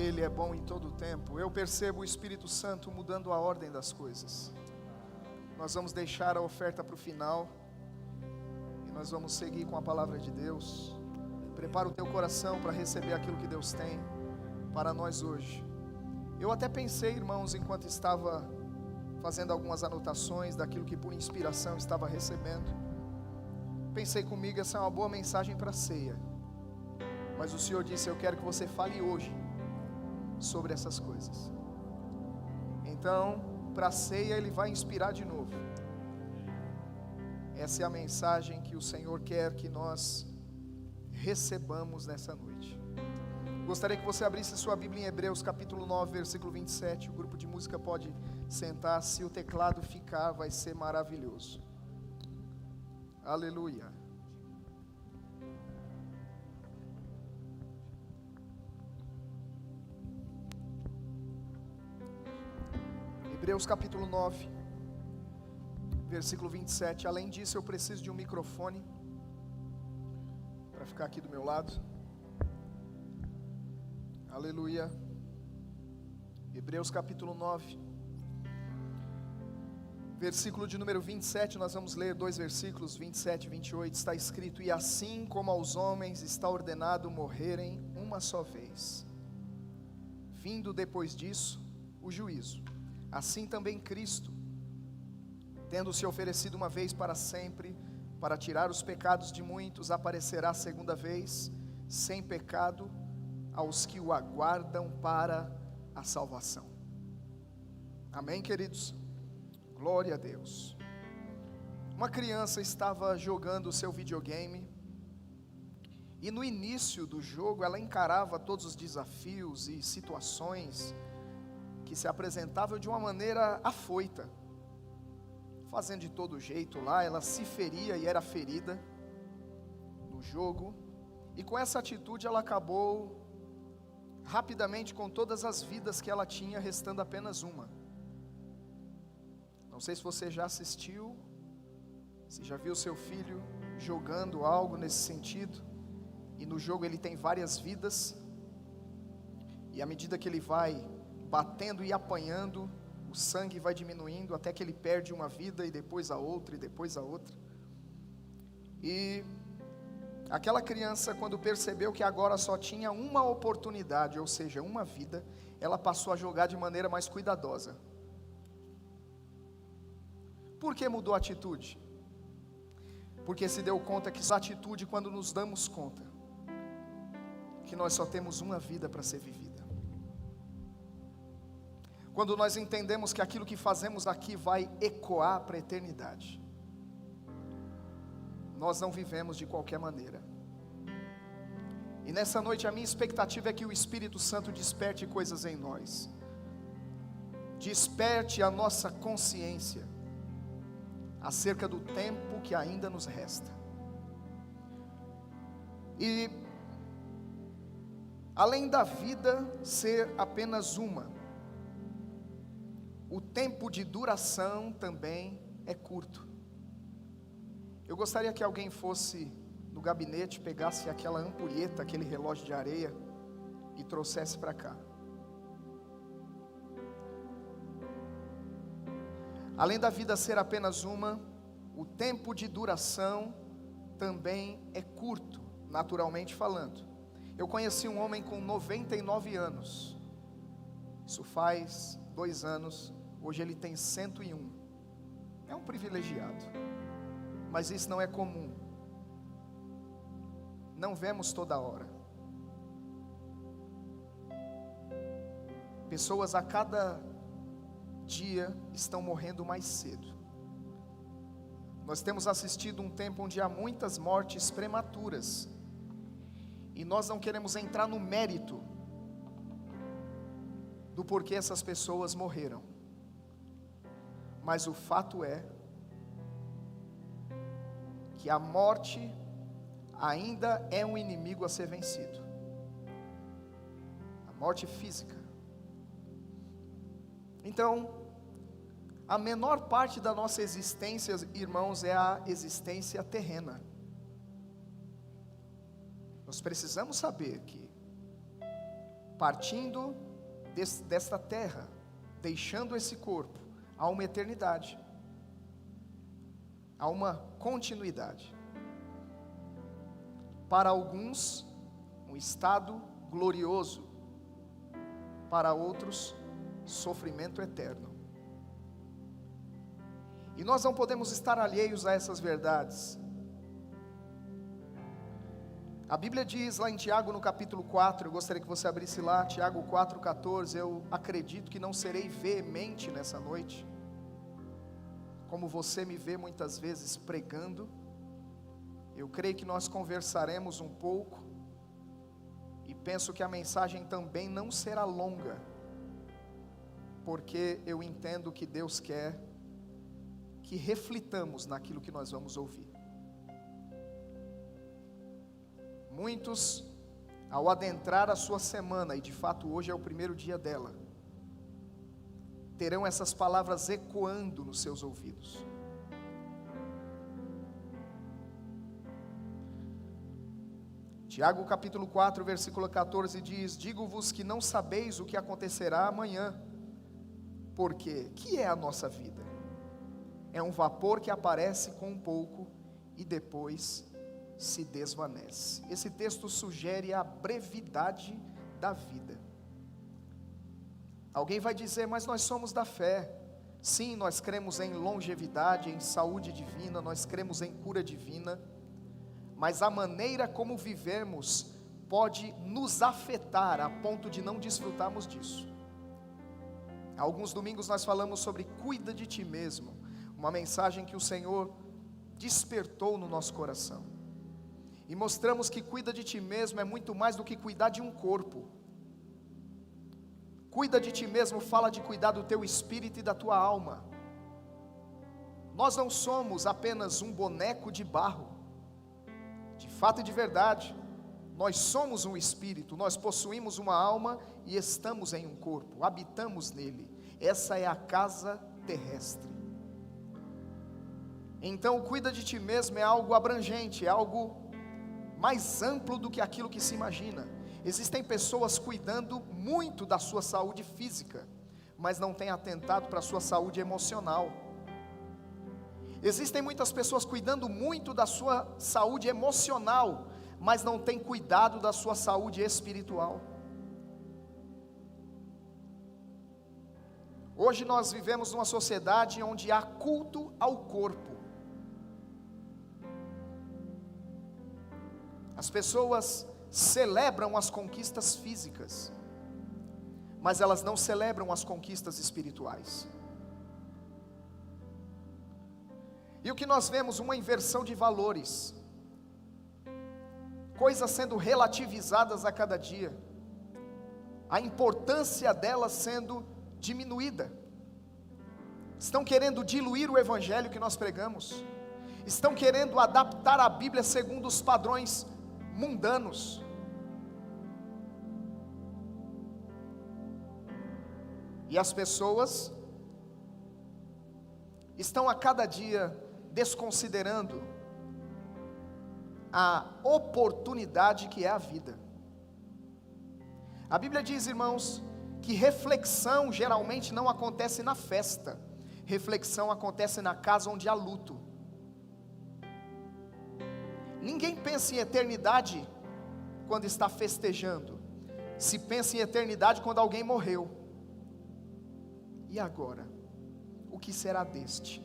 Ele é bom em todo o tempo. Eu percebo o Espírito Santo mudando a ordem das coisas. Nós vamos deixar a oferta para o final e nós vamos seguir com a palavra de Deus. Prepara o teu coração para receber aquilo que Deus tem para nós hoje. Eu até pensei, irmãos, enquanto estava fazendo algumas anotações daquilo que por inspiração estava recebendo, pensei comigo, essa é uma boa mensagem para a ceia. Mas o Senhor disse, eu quero que você fale hoje sobre essas coisas. Então, para a ceia Ele vai inspirar de novo. Essa é a mensagem que o Senhor quer que nós recebamos nessa noite. Gostaria que você abrisse sua Bíblia em Hebreus capítulo 9, versículo 27. O grupo de música pode sentar. Se o teclado ficar, vai ser maravilhoso. Aleluia. Hebreus capítulo 9, versículo 27. Além disso, eu preciso de um microfone para ficar aqui do meu lado. Aleluia. Hebreus capítulo 9, versículo de número 27. Nós vamos ler dois versículos, 27 e 28. Está escrito: e assim como aos homens está ordenado morrerem uma só vez, vindo depois disso o juízo, assim também Cristo, tendo se oferecido uma vez para sempre, para tirar os pecados de muitos, aparecerá a segunda vez, sem pecado, aos que o aguardam para a salvação. Amém, queridos? Glória a Deus. Uma criança estava jogando o seu videogame, e no início do jogo ela encarava todos os desafios e situações que se apresentavam de uma maneira afoita, fazendo de todo jeito lá. Ela se feria e era ferida no jogo, e com essa atitude ela acabou rapidamente com todas as vidas que ela tinha, restando apenas uma. Não sei se você já assistiu, se já viu seu filho jogando algo nesse sentido, e no jogo ele tem várias vidas, e à medida que ele vai batendo e apanhando, o sangue vai diminuindo, até que ele perde uma vida, e depois a outra, e depois a outra. E aquela criança, quando percebeu que agora só tinha uma oportunidade, ou seja, uma vida, ela passou a jogar de maneira mais cuidadosa. Por que mudou a atitude? Porque se deu conta que essa atitude, quando nos damos conta que nós só temos uma vida para ser vivida, quando nós entendemos que aquilo que fazemos aqui vai ecoar para a eternidade, nós não vivemos de qualquer maneira. E nessa noite a minha expectativa é que o Espírito Santo desperte coisas em nós, desperte a nossa consciência acerca do tempo que ainda nos resta. E além da vida ser apenas uma, o tempo de duração também é curto. Eu gostaria que alguém fosse no gabinete, pegasse aquela ampulheta, aquele relógio de areia e trouxesse para cá. Além da vida ser apenas uma, o tempo de duração também é curto, naturalmente falando. Eu conheci um homem com 99 anos, isso faz 2 anos, hoje ele tem 101, é um privilegiado, mas isso não é comum, não vemos toda hora. Pessoas a cada dia estão morrendo mais cedo. Nós temos assistido um tempo onde há muitas mortes prematuras, e nós não queremos entrar no mérito do porquê essas pessoas morreram, mas o fato é que a morte ainda é um inimigo a ser vencido, a morte física. Então, a menor parte da nossa existência, irmãos, é a existência terrena. Nós precisamos saber que partindo desta terra, deixando esse corpo, há uma eternidade, há uma continuidade. Para alguns, um estado glorioso, para outros, sofrimento eterno. E nós não podemos estar alheios a essas verdades. A Bíblia diz lá em Tiago no capítulo 4, eu gostaria que você abrisse lá, Tiago 4,14, eu acredito que não serei veemente nessa noite, como você me vê muitas vezes pregando. Eu creio que nós conversaremos um pouco, e penso que a mensagem também não será longa, porque eu entendo que Deus quer que reflitamos naquilo que nós vamos ouvir. Muitos, ao adentrar a sua semana, e de fato hoje é o primeiro dia dela, terão essas palavras ecoando nos seus ouvidos. Tiago capítulo 4, versículo 14 diz: digo-vos que não sabeis o que acontecerá amanhã, porque que é a nossa vida? É um vapor que aparece com um pouco e depois se desvanece. Esse texto sugere a brevidade da vida. Alguém vai dizer, mas nós somos da fé. Sim, nós cremos em longevidade, em saúde divina, nós cremos em cura divina, mas a maneira como vivemos pode nos afetar a ponto de não desfrutarmos disso. Há alguns domingos nós falamos sobre cuida de ti mesmo, uma mensagem que o Senhor despertou no nosso coração, e mostramos que cuida de ti mesmo é muito mais do que cuidar de um corpo. Cuida de ti mesmo fala de cuidar do teu espírito e da tua alma. Nós não somos apenas um boneco de barro, de fato e de verdade, nós somos um espírito, nós possuímos uma alma e estamos em um corpo, habitamos nele. Essa é a casa terrestre. Então, cuida de ti mesmo é algo abrangente, é algo mais amplo do que aquilo que se imagina. Existem pessoas cuidando muito da sua saúde física, mas não têm atentado para a sua saúde emocional. Existem muitas pessoas cuidando muito da sua saúde emocional, mas não têm cuidado da sua saúde espiritual. Hoje nós vivemos numa sociedade onde há culto ao corpo. As pessoas celebram as conquistas físicas, mas elas não celebram as conquistas espirituais. E o que nós vemos? Uma inversão de valores, coisas sendo relativizadas a cada dia, a importância delas sendo diminuída. Estão querendo diluir o evangelho que nós pregamos, estão querendo adaptar a Bíblia segundo os padrões mundanos. E as pessoas estão a cada dia desconsiderando a oportunidade que é a vida. A Bíblia diz, irmãos, que reflexão geralmente não acontece na festa, reflexão acontece na casa onde há luto. Ninguém pensa em eternidade quando está festejando, se pensa em eternidade quando alguém morreu. E agora? O que será deste?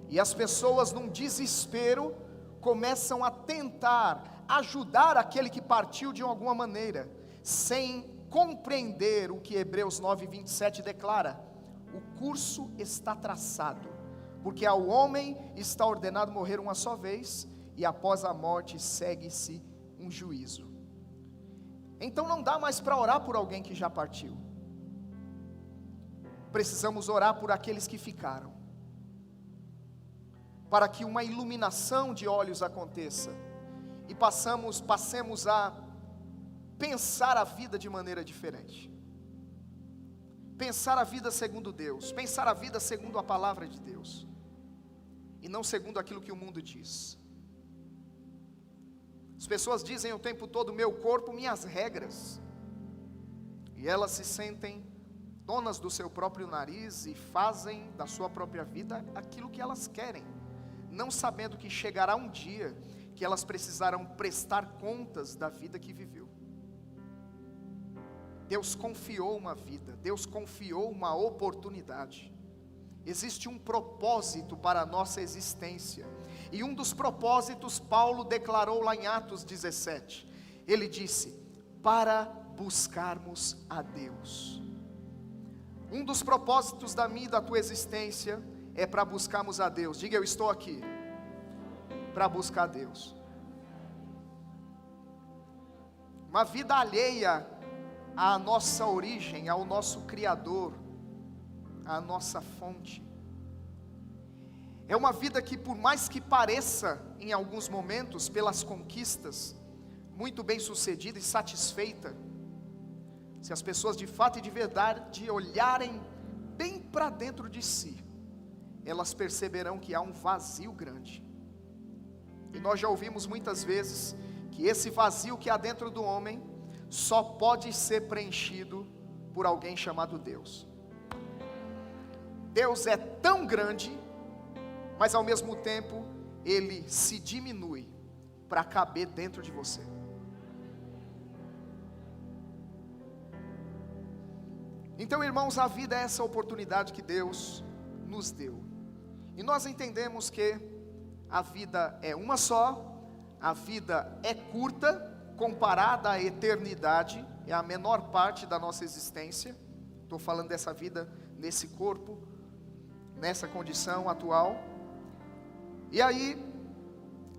E as pessoas num desespero começam a tentar ajudar aquele que partiu de alguma maneira, sem compreender o que Hebreus 9:27 declara: o curso está traçado, porque ao homem está ordenado morrer uma só vez, e após a morte segue-se um juízo. Então não dá mais para orar por alguém que já partiu, precisamos orar por aqueles que ficaram, para que uma iluminação de olhos aconteça, e passemos a pensar a vida de maneira diferente, pensar a vida segundo Deus, pensar a vida segundo a palavra de Deus, e não segundo aquilo que o mundo diz. As pessoas dizem o tempo todo: meu corpo, minhas regras. e elas se sentem donas do seu próprio nariz e fazem da sua própria vida aquilo que elas querem, não sabendo que chegará um dia que elas precisarão prestar contas da vida que viveu. Deus confiou uma vida, Deus confiou uma oportunidade. Existe um propósito para a nossa existência, e um dos propósitos Paulo declarou lá em Atos 17, ele disse, para buscarmos a Deus. Um dos propósitos da minha e da tua existência é para buscarmos a Deus. Diga, eu estou aqui para buscar a Deus. Uma vida alheia à nossa origem, ao nosso Criador, à nossa fonte, é uma vida que, por mais que pareça em alguns momentos, pelas conquistas, muito bem sucedida e satisfeita, se as pessoas de fato e de verdade olharem bem para dentro de si, elas perceberão que há um vazio grande. E nós já ouvimos muitas vezes que esse vazio que há dentro do homem só pode ser preenchido por alguém chamado Deus. Deus é tão grande, mas ao mesmo tempo Ele se diminui para caber dentro de você. Então, irmãos, a vida é essa oportunidade que Deus nos deu. E nós entendemos que a vida é uma só, a vida é curta, comparada à eternidade, é a menor parte da nossa existência. Estou falando dessa vida nesse corpo, nessa condição atual. E aí,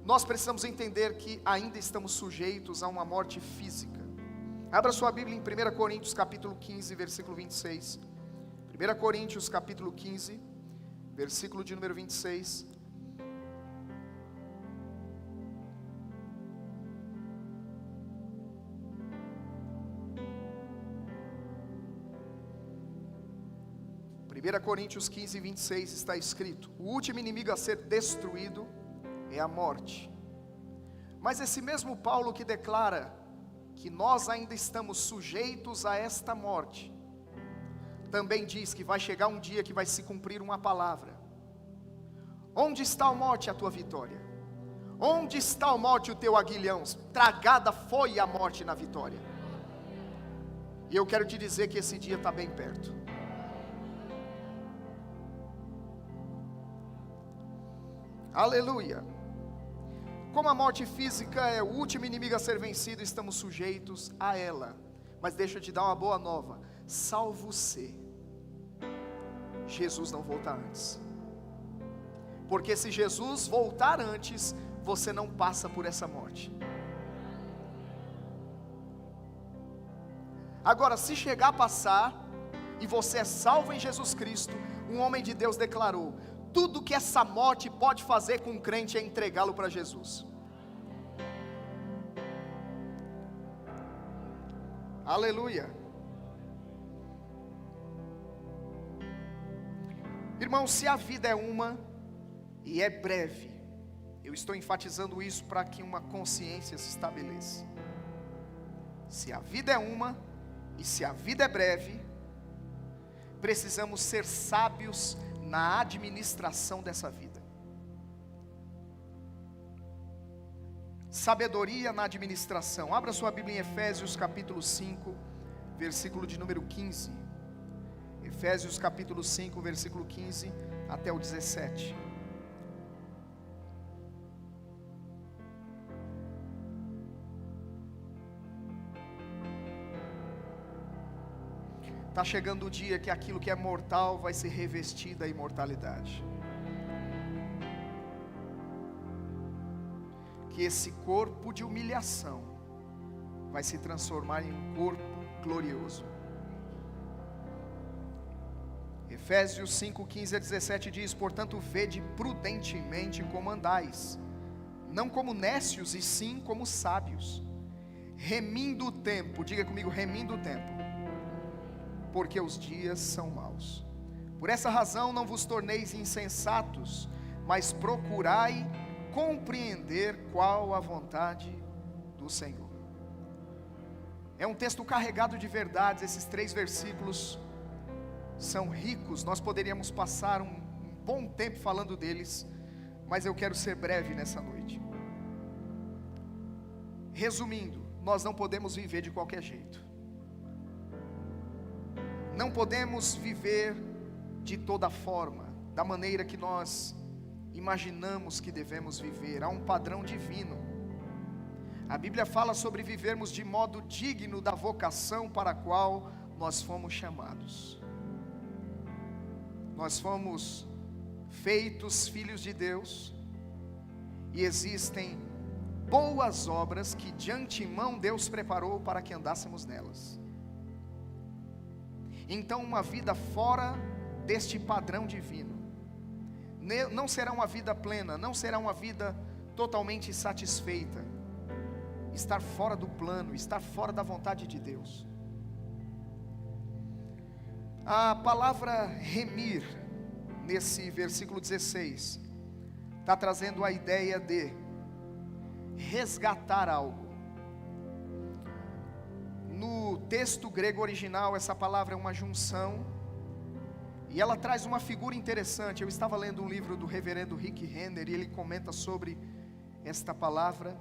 nós precisamos entender que ainda estamos sujeitos a uma morte física. Abra sua Bíblia em 1 Coríntios capítulo 15, versículo 26. 1 Coríntios capítulo 15, versículo de número 26. Coríntios 15, 26 está escrito: o último inimigo a ser destruído é a morte. Mas esse mesmo Paulo que declara que nós ainda estamos sujeitos a esta morte, também diz que vai chegar um dia que vai se cumprir uma palavra. Onde está a morte, a tua vitória? Onde está a morte, o teu aguilhão? Tragada foi a morte na vitória. E eu quero te dizer que esse dia está bem perto. Aleluia. Como a morte física é o último inimigo a ser vencido, estamos sujeitos a ela. Mas deixa eu te dar uma boa nova: salvo se Jesus não voltar antes. Porque se Jesus voltar antes, você não passa por essa morte. Agora, se chegar a passar, e você é salvo em Jesus Cristo, um homem de Deus declarou: tudo que essa morte pode fazer com um crente é entregá-lo para Jesus. Aleluia. Irmão, se a vida é uma e é breve, eu estou enfatizando isso para que uma consciência se estabeleça. Se a vida é uma e se a vida é breve, precisamos ser sábios na administração dessa vida. Sabedoria na administração. Abra sua Bíblia em Efésios capítulo 5, versículo de número 15. Efésios capítulo 5, versículo 15 até o 17. Está chegando o dia que aquilo que é mortal vai ser revestido da imortalidade. Que esse corpo de humilhação vai se transformar em um corpo glorioso. Efésios 5, 15 a 17 diz: portanto, vede prudentemente como andais, não como nécios, e sim como sábios, remindo o tempo. Diga comigo, remindo o tempo, porque os dias são maus. Por essa razão não vos torneis insensatos, mas procurai compreender qual a vontade do Senhor. É um texto carregado de verdades. Esses 3 versículos são ricos. Nós poderíamos passar um bom tempo falando deles, mas eu quero ser breve nessa noite. Resumindo, nós não podemos viver de qualquer jeito. Não podemos viver de toda forma, da maneira que nós imaginamos que devemos viver. Há um padrão divino. A Bíblia fala sobre vivermos de modo digno da vocação para a qual nós fomos chamados. Nós fomos feitos filhos de Deus, e existem boas obras que de antemão Deus preparou para que andássemos nelas. Então, uma vida fora deste padrão divino não será uma vida plena, não será uma vida totalmente satisfeita. Estar fora do plano, estar fora da vontade de Deus. A palavra remir, nesse versículo 16, está trazendo a ideia de resgatar algo. No texto grego original, essa palavra é uma junção, e ela traz uma figura interessante. Eu estava lendo um livro do reverendo Rick Renner, e ele comenta sobre esta palavra,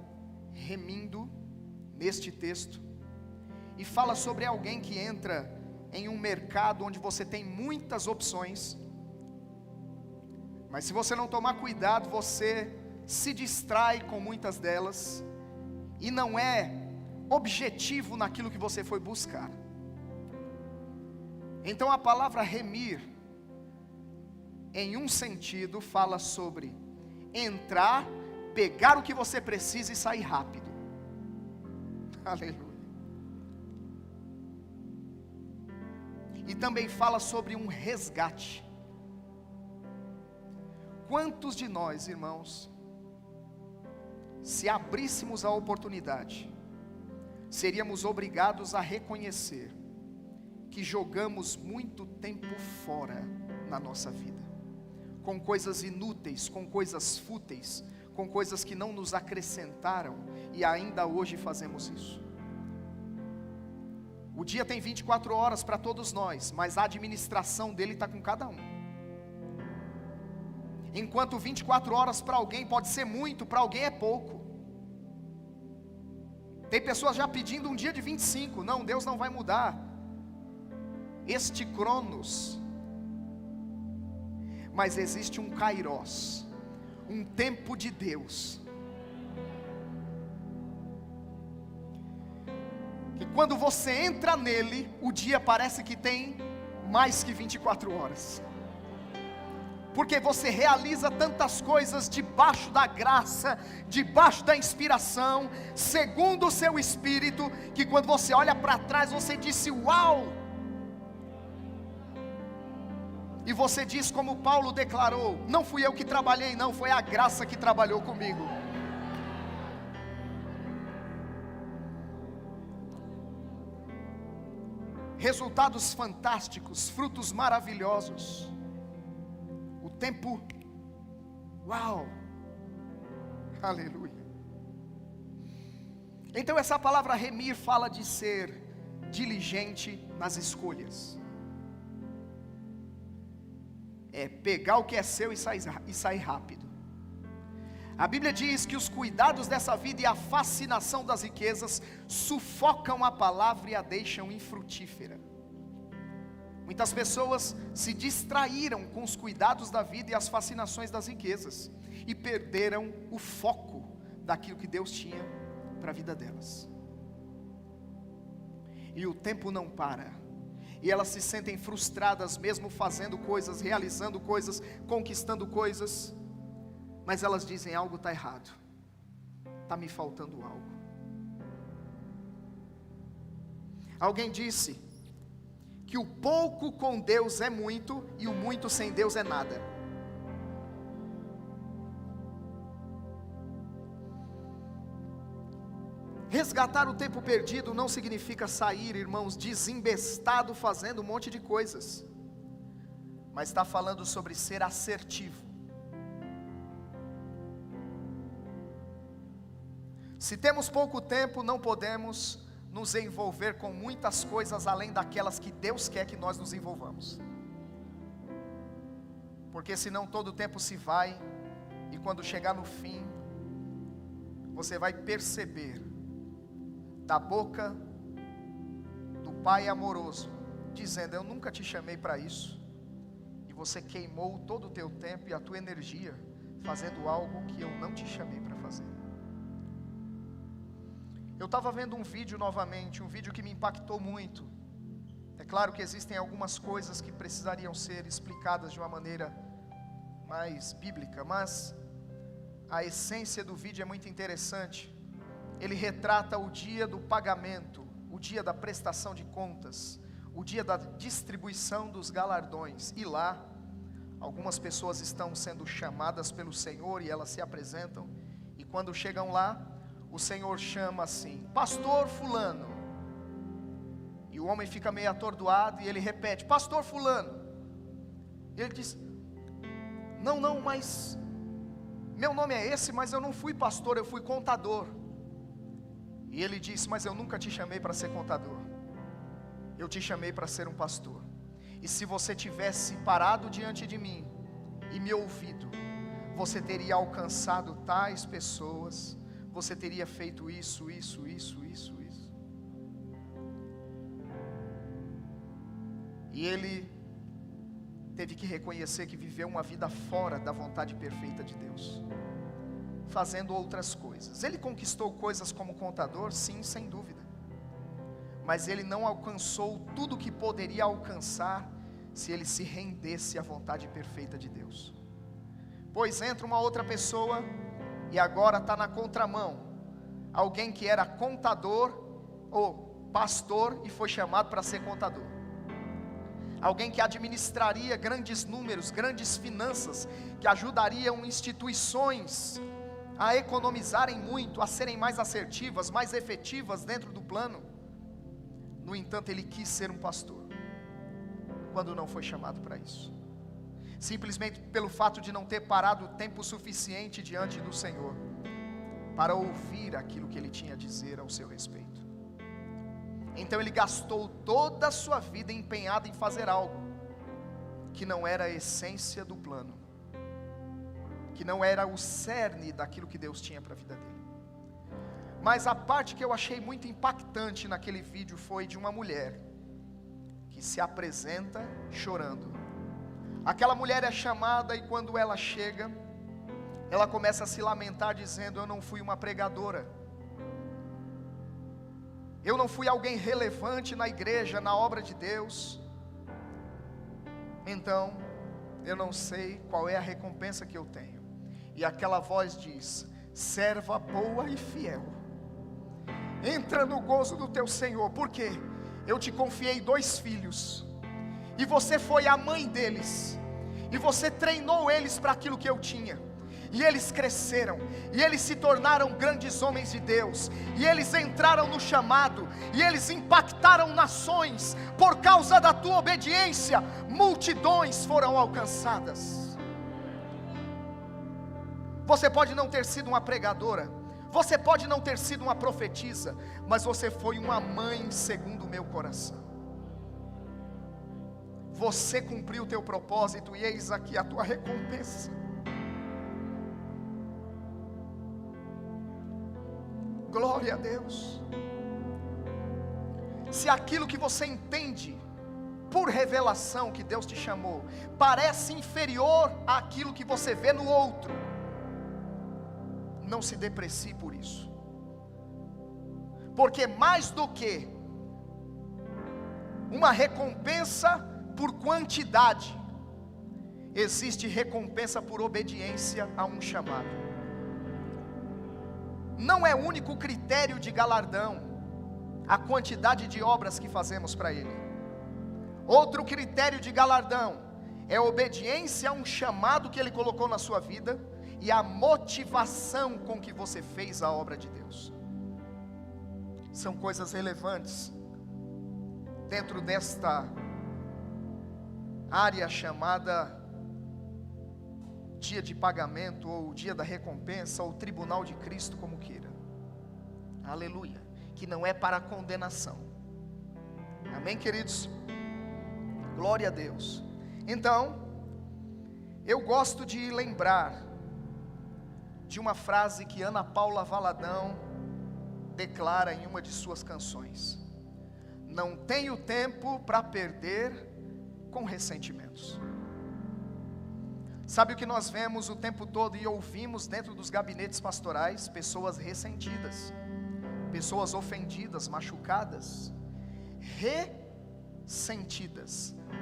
remindo, neste texto, e fala sobre alguém que entra em um mercado onde você tem muitas opções, mas se você não tomar cuidado, você se distrai com muitas delas, e não é objetivo naquilo que você foi buscar. Então a palavra remir, em um sentido, fala sobre entrar, pegar o que você precisa e sair rápido. Aleluia. E também fala sobre um resgate. Quantos de nós, irmãos, se abríssemos a oportunidade, seríamos obrigados a reconhecer que jogamos muito tempo fora na nossa vida, com coisas inúteis, com coisas fúteis, com coisas que não nos acrescentaram, e ainda hoje fazemos isso. O dia tem 24 horas para todos nós, mas a administração dele está com cada um. Enquanto 24 horas para alguém pode ser muito, para alguém é pouco. Tem pessoas já pedindo um dia de 25, não, Deus não vai mudar este cronos, mas existe um kairos, um tempo de Deus, que quando você entra nele, o dia parece que tem mais que 24 horas, porque você realiza tantas coisas debaixo da graça, debaixo da inspiração, segundo o seu espírito, que quando você olha para trás, você disse uau, e você diz como Paulo declarou, não fui eu que trabalhei não, foi a graça que trabalhou comigo. Resultados fantásticos, frutos maravilhosos, o tempo, uau, aleluia. Então essa palavra remir fala de ser diligente nas escolhas, é pegar o que é seu e sair rápido. A Bíblia diz que os cuidados dessa vida e a fascinação das riquezas sufocam a palavra e a deixam infrutífera. Muitas pessoas se distraíram com os cuidados da vida e as fascinações das riquezas, e perderam o foco daquilo que Deus tinha para a vida delas. E o tempo não para, e elas se sentem frustradas mesmo fazendo coisas, realizando coisas, conquistando coisas, mas elas dizem algo está errado, está me faltando algo. Alguém disse que o pouco com Deus é muito, e o muito sem Deus é nada. Resgatar o tempo perdido não significa sair, irmãos, desembestado fazendo um monte de coisas, mas está falando sobre ser assertivo. Se temos pouco tempo, não podemos nos envolver com muitas coisas além daquelas que Deus quer que nós nos envolvamos. Porque senão todo o tempo se vai, e quando chegar no fim, você vai perceber da boca do Pai amoroso, dizendo: eu nunca te chamei para isso. E você queimou todo o teu tempo e a tua energia fazendo algo que eu não te chamei para fazer. Eu estava vendo um vídeo novamente, um vídeo que me impactou muito. É claro que existem algumas coisas que precisariam ser explicadas de uma maneira mais bíblica, mas a essência do vídeo é muito interessante. Ele retrata o dia do pagamento, o dia da prestação de contas, o dia da distribuição dos galardões. E lá, algumas pessoas estão sendo chamadas pelo Senhor e elas se apresentam. E quando chegam lá, o Senhor chama assim: pastor fulano. E o homem fica meio atordoado e ele repete: pastor fulano. E ele diz: não, mas meu nome é esse, mas eu não fui pastor, eu fui contador. E ele disse: mas eu nunca te chamei para ser contador, eu te chamei para ser um pastor. E se você tivesse parado diante de mim e me ouvido, você teria alcançado tais pessoas, você teria feito isso. E ele teve que reconhecer que viveu uma vida fora da vontade perfeita de Deus, fazendo outras coisas. Ele conquistou coisas como contador, sim, sem dúvida, mas ele não alcançou tudo que poderia alcançar se ele se rendesse à vontade perfeita de Deus. Pois entra uma outra pessoa e agora está na contramão, alguém que era contador ou pastor e foi chamado para ser contador, alguém que administraria grandes números, grandes finanças, que ajudariam instituições a economizarem muito, a serem mais assertivas, mais efetivas dentro do plano. No entanto, ele quis ser um pastor, quando não foi chamado para isso, simplesmente pelo fato de não ter parado tempo suficiente diante do Senhor, para ouvir aquilo que ele tinha a dizer ao seu respeito. Então ele gastou toda a sua vida empenhado em fazer algo que não era a essência do plano, que não era o cerne daquilo que Deus tinha para a vida dele. Mas a parte que eu achei muito impactante naquele vídeo foi de uma mulher que se apresenta chorando. Aquela mulher é chamada e quando ela chega, ela começa a se lamentar dizendo: eu não fui uma pregadora, eu não fui alguém relevante na igreja, na obra de Deus, então eu não sei qual é a recompensa que eu tenho. E aquela voz diz: serva boa e fiel, entra no gozo do teu Senhor, porque eu te confiei 2 filhos, e você foi a mãe deles, e você treinou eles para aquilo que eu tinha, e eles cresceram, e eles se tornaram grandes homens de Deus, e eles entraram no chamado, e eles impactaram nações. Por causa da tua obediência, multidões foram alcançadas. Você pode não ter sido uma pregadora, você pode não ter sido uma profetisa, mas você foi uma mãe segundo o meu coração. Você cumpriu o teu propósito, e eis aqui a tua recompensa. Glória a Deus. Se aquilo que você entende por revelação que Deus te chamou parece inferior àquilo que você vê no outro, não se deprecie por isso, porque mais do que uma recompensa por quantidade, existe recompensa por obediência a um chamado. Não é o único critério de galardão a quantidade de obras que fazemos para Ele. Outro critério de galardão é a obediência a um chamado que Ele colocou na sua vida e a motivação com que você fez a obra de Deus. São coisas relevantes dentro desta área chamada dia de pagamento, ou dia da recompensa, ou tribunal de Cristo, como queira. Aleluia. que não é para condenação. Amém, queridos? Glória a Deus. Então, eu gosto de lembrar de uma frase que Ana Paula Valadão declara em uma de suas canções: não tenho tempo para perder com ressentimentos. Sabe o que nós vemos o tempo todo e ouvimos dentro dos gabinetes pastorais? Pessoas ressentidas, pessoas ofendidas, machucadas, ressentidas,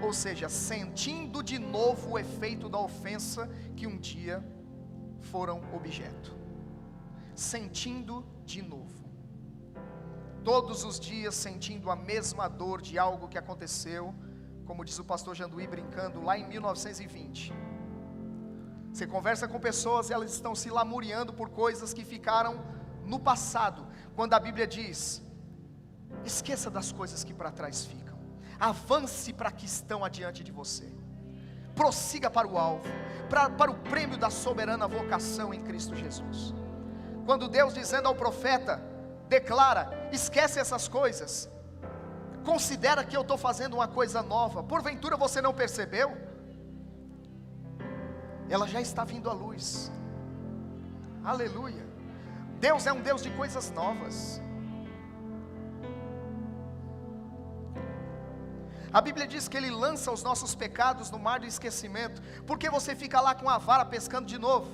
ou seja, sentindo de novo o efeito da ofensa que um dia foram objeto, sentindo de novo, todos os dias sentindo a mesma dor de algo que aconteceu, como diz o pastor Janduí brincando, lá em 1920. Você conversa com pessoas e elas estão se lamuriando por coisas que ficaram no passado, quando a Bíblia diz: esqueça das coisas que para trás ficam, avance para que estão adiante de você, prossiga para o alvo, para o prêmio da soberana vocação em Cristo Jesus. Quando Deus, dizendo ao profeta, declara: esquece essas coisas, considera que eu estou fazendo uma coisa nova, porventura você não percebeu? Ela já está vindo à luz. Aleluia. Deus é um Deus de coisas novas. A Bíblia diz que Ele lança os nossos pecados no mar do esquecimento. Por que você fica lá com a vara pescando de novo?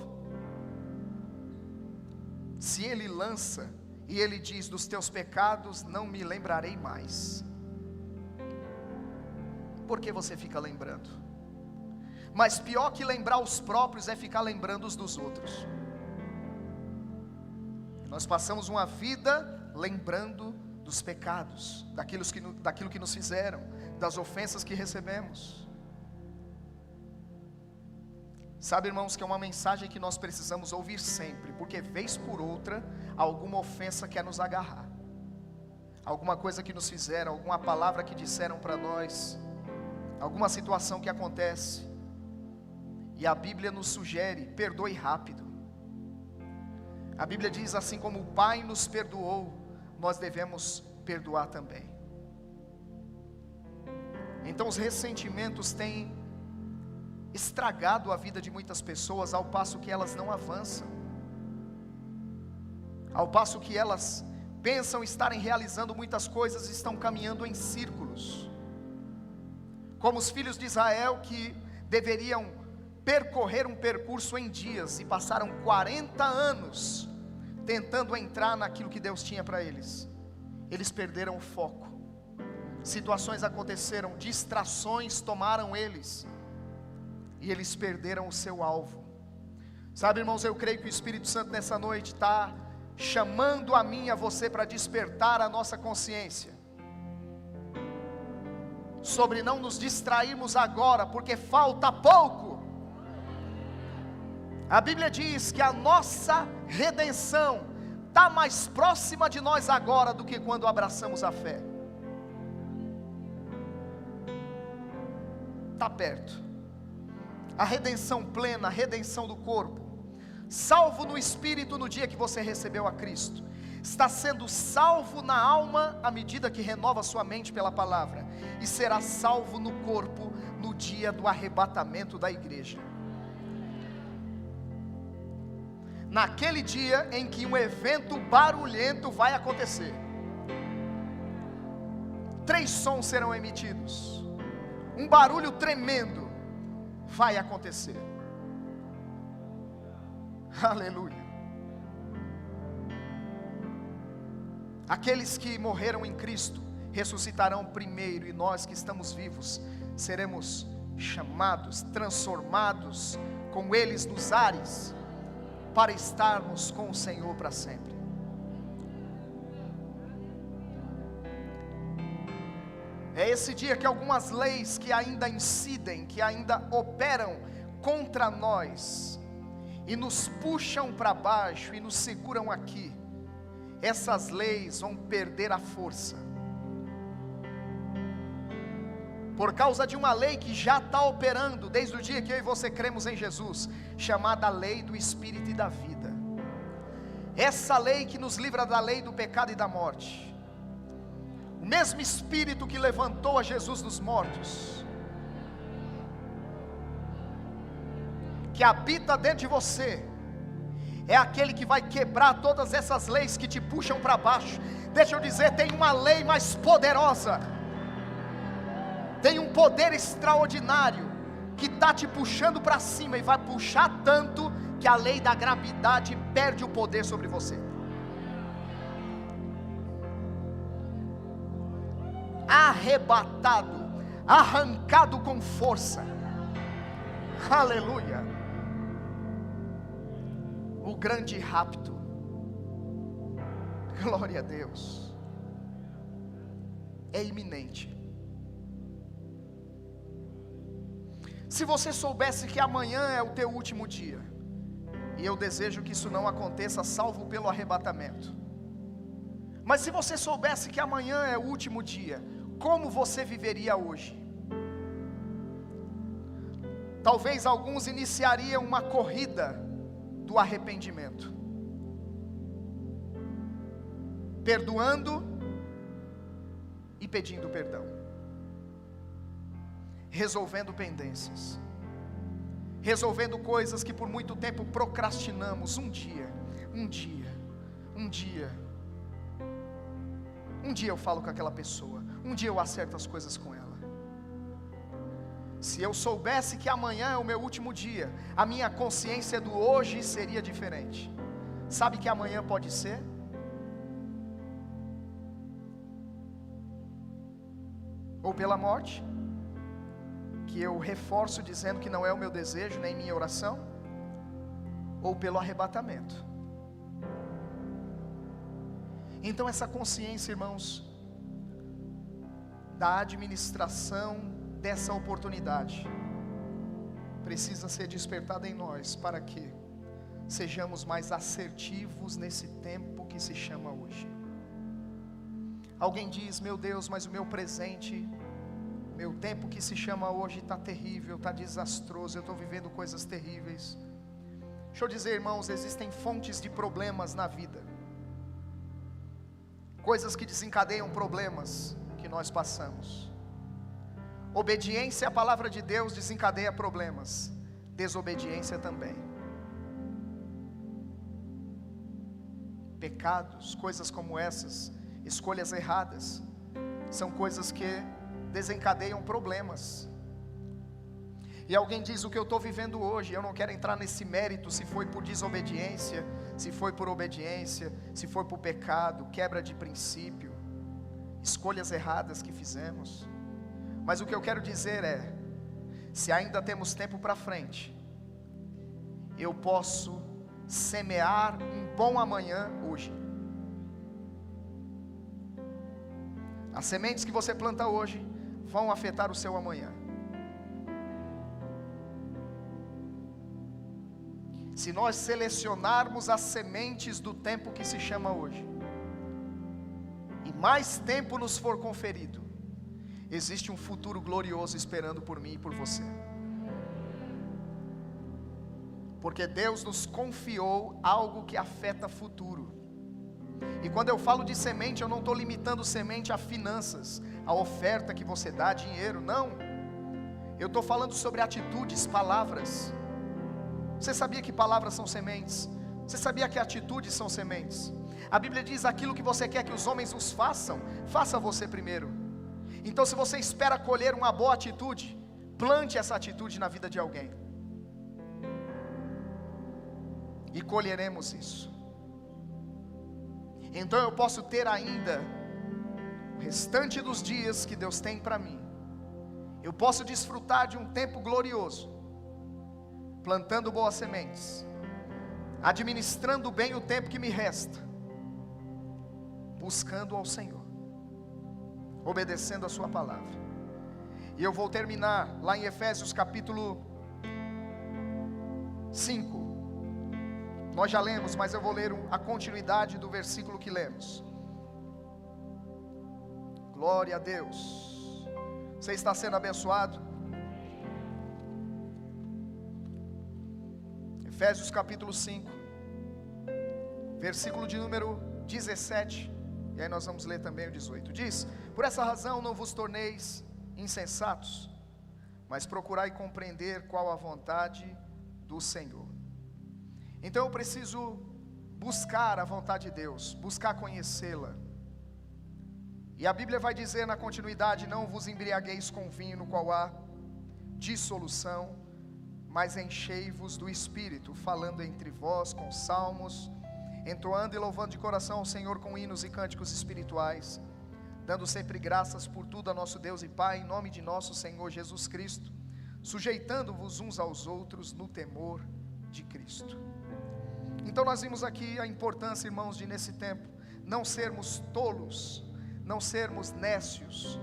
Se Ele lança e Ele diz: dos teus pecados não me lembrarei mais, por que você fica lembrando? Mas pior que lembrar os próprios é ficar lembrando os dos outros. Nós passamos uma vida lembrando dos pecados, daquilo que nos fizeram, das ofensas que recebemos. Sabe, irmãos, que é uma mensagem que nós precisamos ouvir sempre, porque vez por outra, alguma ofensa quer nos agarrar, alguma coisa que nos fizeram, alguma palavra que disseram para nós, alguma situação que acontece, e a Bíblia nos sugere: perdoe rápido. A Bíblia diz: assim como o Pai nos perdoou, nós devemos perdoar também. Então os ressentimentos têm estragado a vida de muitas pessoas, ao passo que elas não avançam, ao passo que elas pensam estarem realizando muitas coisas e estão caminhando em círculos, como os filhos de Israel que deveriam percorrer um percurso em dias e passaram 40 anos tentando entrar naquilo que Deus tinha para eles. Eles perderam o foco, situações aconteceram, distrações tomaram eles, e eles perderam o seu alvo. Sabe, irmãos, eu creio que o Espírito Santo nessa noite está chamando a mim e a você para despertar a nossa consciência sobre não nos distrairmos agora, porque falta pouco. A Bíblia diz que a nossa redenção está mais próxima de nós agora do que quando abraçamos a fé. Está perto. A redenção plena, a redenção do corpo, salvo no espírito no dia que você recebeu a Cristo, está sendo salvo na alma à medida que renova sua mente pela palavra, e será salvo no corpo no dia do arrebatamento da igreja. Naquele dia em que um evento barulhento vai acontecer, 3 sons serão emitidos, um barulho tremendo vai acontecer. Aleluia. Aqueles que morreram em Cristo ressuscitarão primeiro, e nós que estamos vivos seremos chamados, transformados com eles nos ares, para estarmos com o Senhor para sempre. É esse dia que algumas leis que ainda incidem, que ainda operam contra nós e nos puxam para baixo e nos seguram aqui, essas leis vão perder a força, por causa de uma lei que já está operando desde o dia que eu e você cremos em Jesus, chamada lei do Espírito e da vida. Essa lei que nos livra da lei do pecado e da morte, mesmo Espírito que levantou a Jesus dos mortos, que habita dentro de você, é aquele que vai quebrar todas essas leis que te puxam para baixo. Deixa eu dizer, tem uma lei mais poderosa, tem um poder extraordinário, que está te puxando para cima, e vai puxar tanto, que a lei da gravidade perde o poder sobre você. Arrebatado, arrancado com força, aleluia. O grande rapto, glória a Deus, é iminente. Se você soubesse que amanhã é o teu último dia, e eu desejo que isso não aconteça, salvo pelo arrebatamento, mas se você soubesse que amanhã é o último dia, como você viveria hoje? Talvez alguns iniciariam uma corrida do arrependimento, perdoando e pedindo perdão, resolvendo pendências, resolvendo coisas que por muito tempo procrastinamos. Um dia eu falo com aquela pessoa, um dia eu acerto as coisas com ela. Se eu soubesse que amanhã é o meu último dia, a minha consciência do hoje seria diferente. Sabe que amanhã pode ser? Ou pela morte, que eu reforço dizendo que não é o meu desejo nem minha oração, ou pelo arrebatamento. Então essa consciência, irmãos, da administração dessa oportunidade precisa ser despertada em nós, para que sejamos mais assertivos nesse tempo que se chama hoje. Alguém diz: meu Deus, mas o meu presente, meu tempo que se chama hoje está terrível, está desastroso, eu estou vivendo coisas terríveis. Deixa eu dizer, irmãos, existem fontes de problemas na vida, coisas que desencadeiam problemas que nós passamos. Obediência à palavra de Deus desencadeia problemas, desobediência também. Pecados, coisas como essas, escolhas erradas, são coisas que desencadeiam problemas. E alguém diz: o que eu estou vivendo hoje, eu não quero entrar nesse mérito, se foi por desobediência, se foi por obediência, se foi por pecado, quebra de princípio, escolhas erradas que fizemos. Mas o que eu quero dizer é, se ainda temos tempo para frente, eu posso semear um bom amanhã hoje. As sementes que você planta hoje vão afetar o seu amanhã. Se nós selecionarmos as sementes do tempo que se chama hoje, e mais tempo nos for conferido, existe um futuro glorioso esperando por mim e por você. Porque Deus nos confiou algo que afeta futuro. E quando eu falo de semente, eu não estou limitando semente a finanças, a oferta que você dá, dinheiro, não. Eu estou falando sobre atitudes, palavras. Você sabia que palavras são sementes? Você sabia que atitudes são sementes? A Bíblia diz: aquilo que você quer que os homens os façam, faça você primeiro. Então, se você espera colher uma boa atitude, plante essa atitude na vida de alguém, e colheremos isso. Então eu posso ter ainda o restante dos dias que Deus tem para mim, eu posso desfrutar de um tempo glorioso, plantando boas sementes, administrando bem o tempo que me resta, buscando ao Senhor, obedecendo a sua palavra. E eu vou terminar lá em Efésios capítulo 5. Nós já lemos, mas eu vou ler a continuidade do versículo que lemos. Glória a Deus. Você está sendo abençoado? Efésios capítulo 5, versículo de número 17. E aí nós vamos ler também o 18. Diz: por essa razão não vos torneis insensatos, mas procurai compreender qual a vontade do Senhor. Então eu preciso buscar a vontade de Deus, buscar conhecê-la. E a Bíblia vai dizer na continuidade: não vos embriagueis com vinho no qual há dissolução, mas enchei-vos do Espírito, falando entre vós com salmos, entoando e louvando de coração ao Senhor com hinos e cânticos espirituais, dando sempre graças por tudo a nosso Deus e Pai, em nome de nosso Senhor Jesus Cristo, sujeitando-vos uns aos outros no temor de Cristo. Então nós vimos aqui a importância, irmãos, de nesse tempo não sermos tolos, não sermos nécios,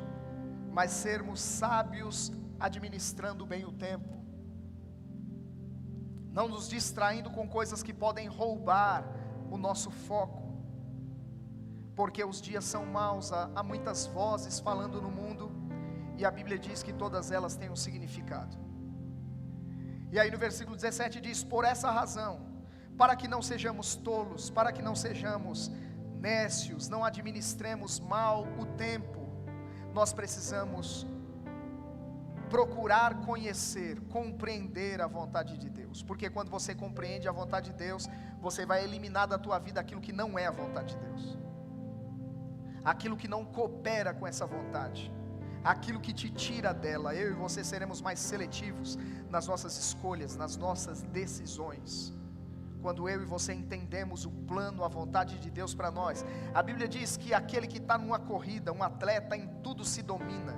mas sermos sábios administrando bem o tempo, não nos distraindo com coisas que podem roubar o nosso foco, porque os dias são maus, há muitas vozes falando no mundo, e a Bíblia diz que todas elas têm um significado. E aí no versículo 17 diz: por essa razão, para que não sejamos tolos, para que não sejamos nécios, não administremos mal o tempo, nós precisamos procurar conhecer, compreender a vontade de Deus, porque quando você compreende a vontade de Deus, você vai eliminar da tua vida aquilo que não é a vontade de Deus, aquilo que não coopera com essa vontade, aquilo que te tira dela. Eu e você seremos mais seletivos nas nossas escolhas, nas nossas decisões, quando eu e você entendemos o plano, a vontade de Deus para nós. A Bíblia diz que aquele que está numa corrida, um atleta, em tudo se domina.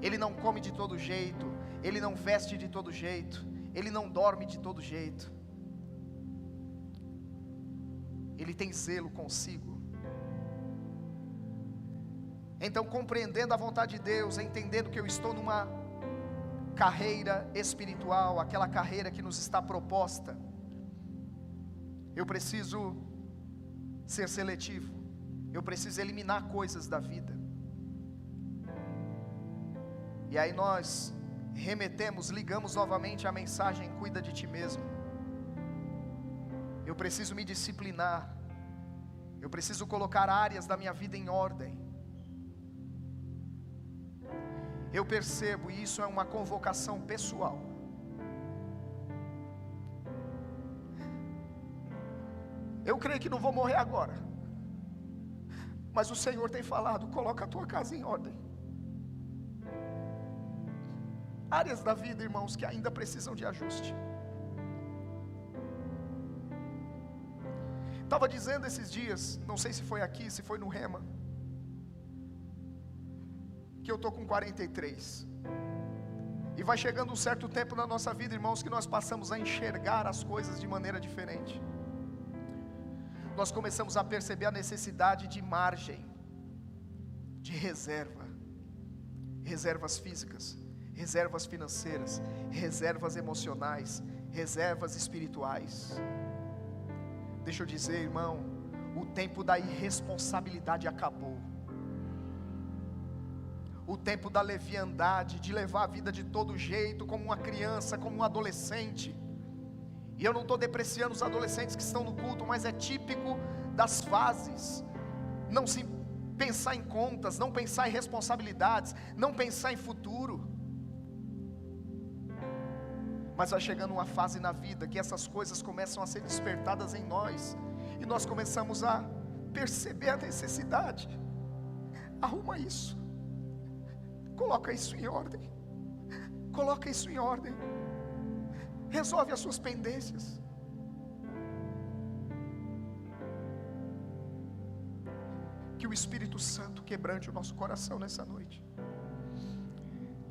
Ele não come de todo jeito, ele não veste de todo jeito, ele não dorme de todo jeito, ele tem zelo consigo. Então, compreendendo a vontade de Deus, entendendo que eu estou numa carreira espiritual, aquela carreira que nos está proposta, eu preciso ser seletivo, eu preciso eliminar coisas da vida. E aí nós ligamos novamente a mensagem: cuida de ti mesmo. Eu preciso me disciplinar, eu preciso colocar áreas da minha vida em ordem. Eu percebo, e isso é uma convocação pessoal, eu creio que não vou morrer agora, mas o Senhor tem falado: coloca a tua casa em ordem. Áreas da vida, irmãos, que ainda precisam de ajuste. Estava dizendo esses dias, não sei se foi aqui, se foi no Rema, que eu estou com 43, e vai chegando um certo tempo na nossa vida, irmãos, que nós passamos a enxergar as coisas de maneira diferente. Nós começamos a perceber a necessidade de margem, de reserva, reservas físicas, reservas financeiras, reservas emocionais, reservas espirituais. Deixa eu dizer, irmão, o tempo da irresponsabilidade acabou. O tempo da leviandade, de levar a vida de todo jeito, como uma criança, como um adolescente. E eu não estou depreciando os adolescentes que estão no culto, mas é típico das fases. Não se pensar em contas, não pensar em responsabilidades, não pensar em futuro. Mas vai chegando uma fase na vida que essas coisas começam a ser despertadas em nós, e nós começamos a perceber a necessidade. Arruma isso, coloca isso em ordem, coloca isso em ordem, resolve as suas pendências. Que o Espírito Santo quebrante o nosso coração nessa noite,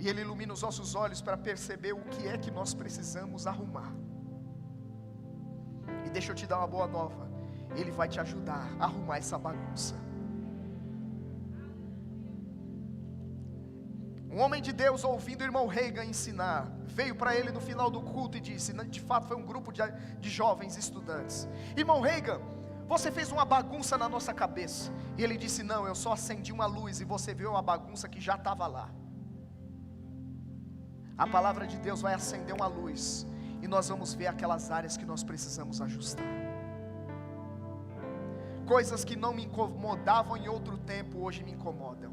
e Ele ilumina os nossos olhos para perceber o que é que nós precisamos arrumar. E deixa eu te dar uma boa nova: Ele vai te ajudar a arrumar essa bagunça. Um homem de Deus, ouvindo o irmão Reagan ensinar, veio para ele no final do culto e disse, de fato foi um grupo de jovens estudantes: irmão Reagan, você fez uma bagunça na nossa cabeça. E ele disse: não, eu só acendi uma luz e você viu uma bagunça que já estava lá. A palavra de Deus vai acender uma luz, e nós vamos ver aquelas áreas que nós precisamos ajustar. Coisas que não me incomodavam em outro tempo, hoje me incomodam.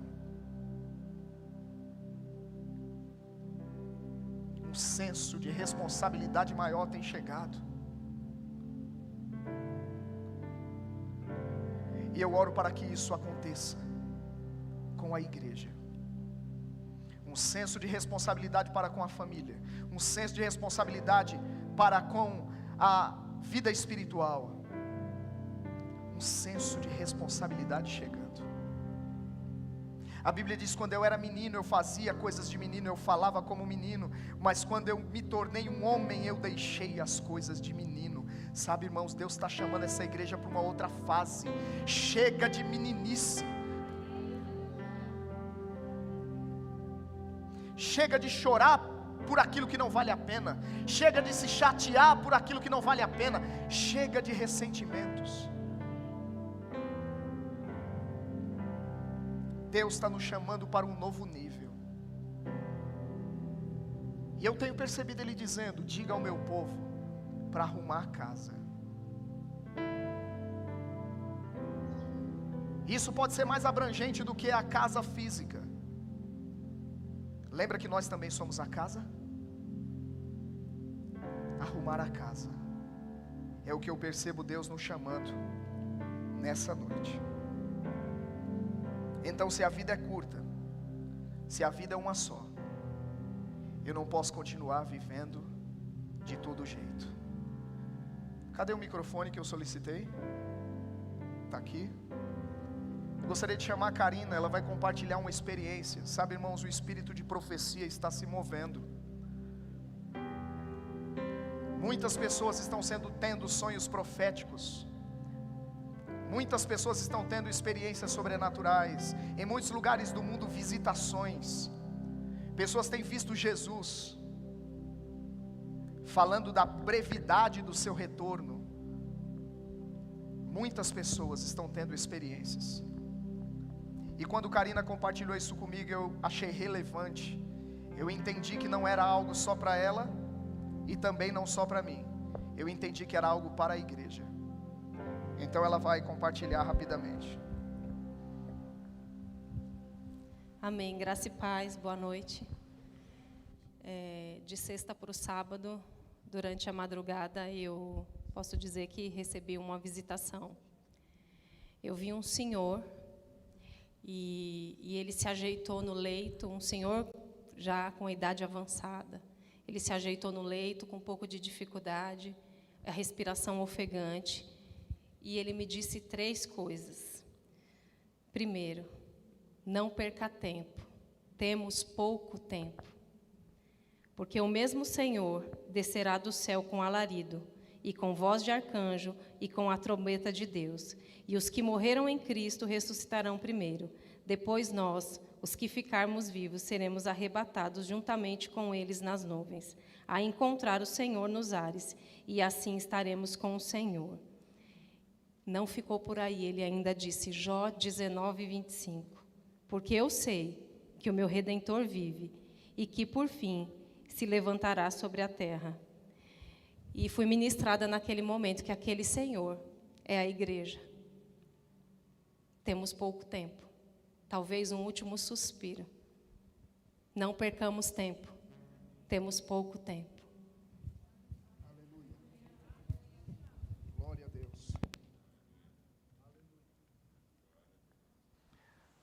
Um senso de responsabilidade maior tem chegado. E eu oro para que isso aconteça com a igreja. Um senso de responsabilidade para com a família. Um senso de responsabilidade para com a vida espiritual. Um senso de responsabilidade chegando. A Bíblia diz: quando eu era menino eu fazia coisas de menino, eu falava como menino, mas quando eu me tornei um homem eu deixei as coisas de menino. Sabe, irmãos, Deus está chamando essa igreja para uma outra fase. Chega de meninice. Chega de chorar por aquilo que não vale a pena. Chega de se chatear por aquilo que não vale a pena. Chega de ressentimentos. Deus está nos chamando para um novo nível. E eu tenho percebido Ele dizendo: diga ao meu povo para arrumar a casa. Isso pode ser mais abrangente do que a casa física. Lembra que nós também somos a casa? Arrumar a casa é o que eu percebo Deus nos chamando nessa noite. Então, se a vida é curta, se a vida é uma só, eu não posso continuar vivendo de todo jeito. Cadê o microfone que eu solicitei? Está aqui. Gostaria de chamar a Karina, ela vai compartilhar uma experiência. Sabe, irmãos, o espírito de profecia está se movendo. Muitas pessoas estão tendo sonhos proféticos. Muitas pessoas estão tendo experiências sobrenaturais. Em muitos lugares do mundo, visitações. Pessoas têm visto Jesus falando da brevidade do seu retorno. Muitas pessoas estão tendo experiências. E quando Karina compartilhou isso comigo, eu achei relevante. Eu entendi que não era algo só para ela e também não só para mim. Eu entendi que era algo para a igreja. Então ela vai compartilhar rapidamente. Amém, graça e paz, boa noite. De sexta para o sábado, durante a madrugada, eu posso dizer que recebi uma visitação. Eu vi um senhor e ele se ajeitou no leito, um senhor já com idade avançada. Ele se ajeitou no leito com um pouco de dificuldade, a respiração ofegante. E ele me disse 3 coisas. Primeiro, não perca tempo, temos pouco tempo. Porque o mesmo Senhor descerá do céu com alarido, e com voz de arcanjo, e com a trombeta de Deus. E os que morreram em Cristo ressuscitarão primeiro. Depois nós, os que ficarmos vivos, seremos arrebatados juntamente com eles nas nuvens, a encontrar o Senhor nos ares, e assim estaremos com o Senhor. Não ficou por aí, ele ainda disse, Jó 19:25, porque eu sei que o meu Redentor vive e que, por fim, se levantará sobre a terra. E fui ministrada naquele momento que aquele Senhor é a igreja. Temos pouco tempo, talvez um último suspiro. Não percamos tempo, temos pouco tempo.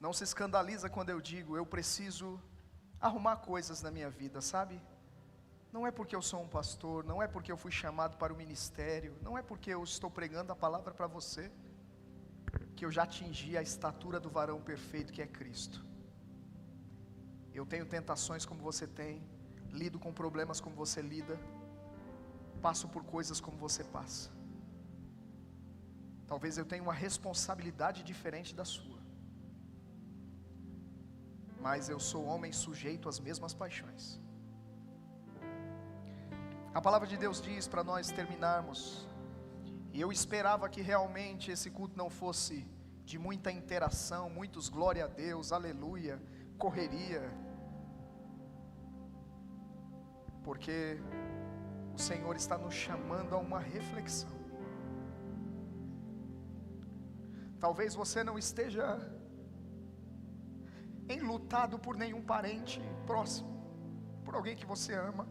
Não se escandaliza quando eu digo, eu preciso arrumar coisas na minha vida, sabe? Não é porque eu sou um pastor, não é porque eu fui chamado para o ministério, não é porque eu estou pregando a palavra para você, que eu já atingi a estatura do varão perfeito que é Cristo. Eu tenho tentações como você tem, lido com problemas como você lida, passo por coisas como você passa. Talvez eu tenha uma responsabilidade diferente da sua. Mas eu sou homem sujeito às mesmas paixões. A palavra de Deus diz para nós terminarmos, e eu esperava que realmente esse culto não fosse de muita interação, muitos glória a Deus, aleluia, correria, porque o Senhor está nos chamando a uma reflexão. Talvez você não esteja enlutado por nenhum parente próximo, por alguém que você ama.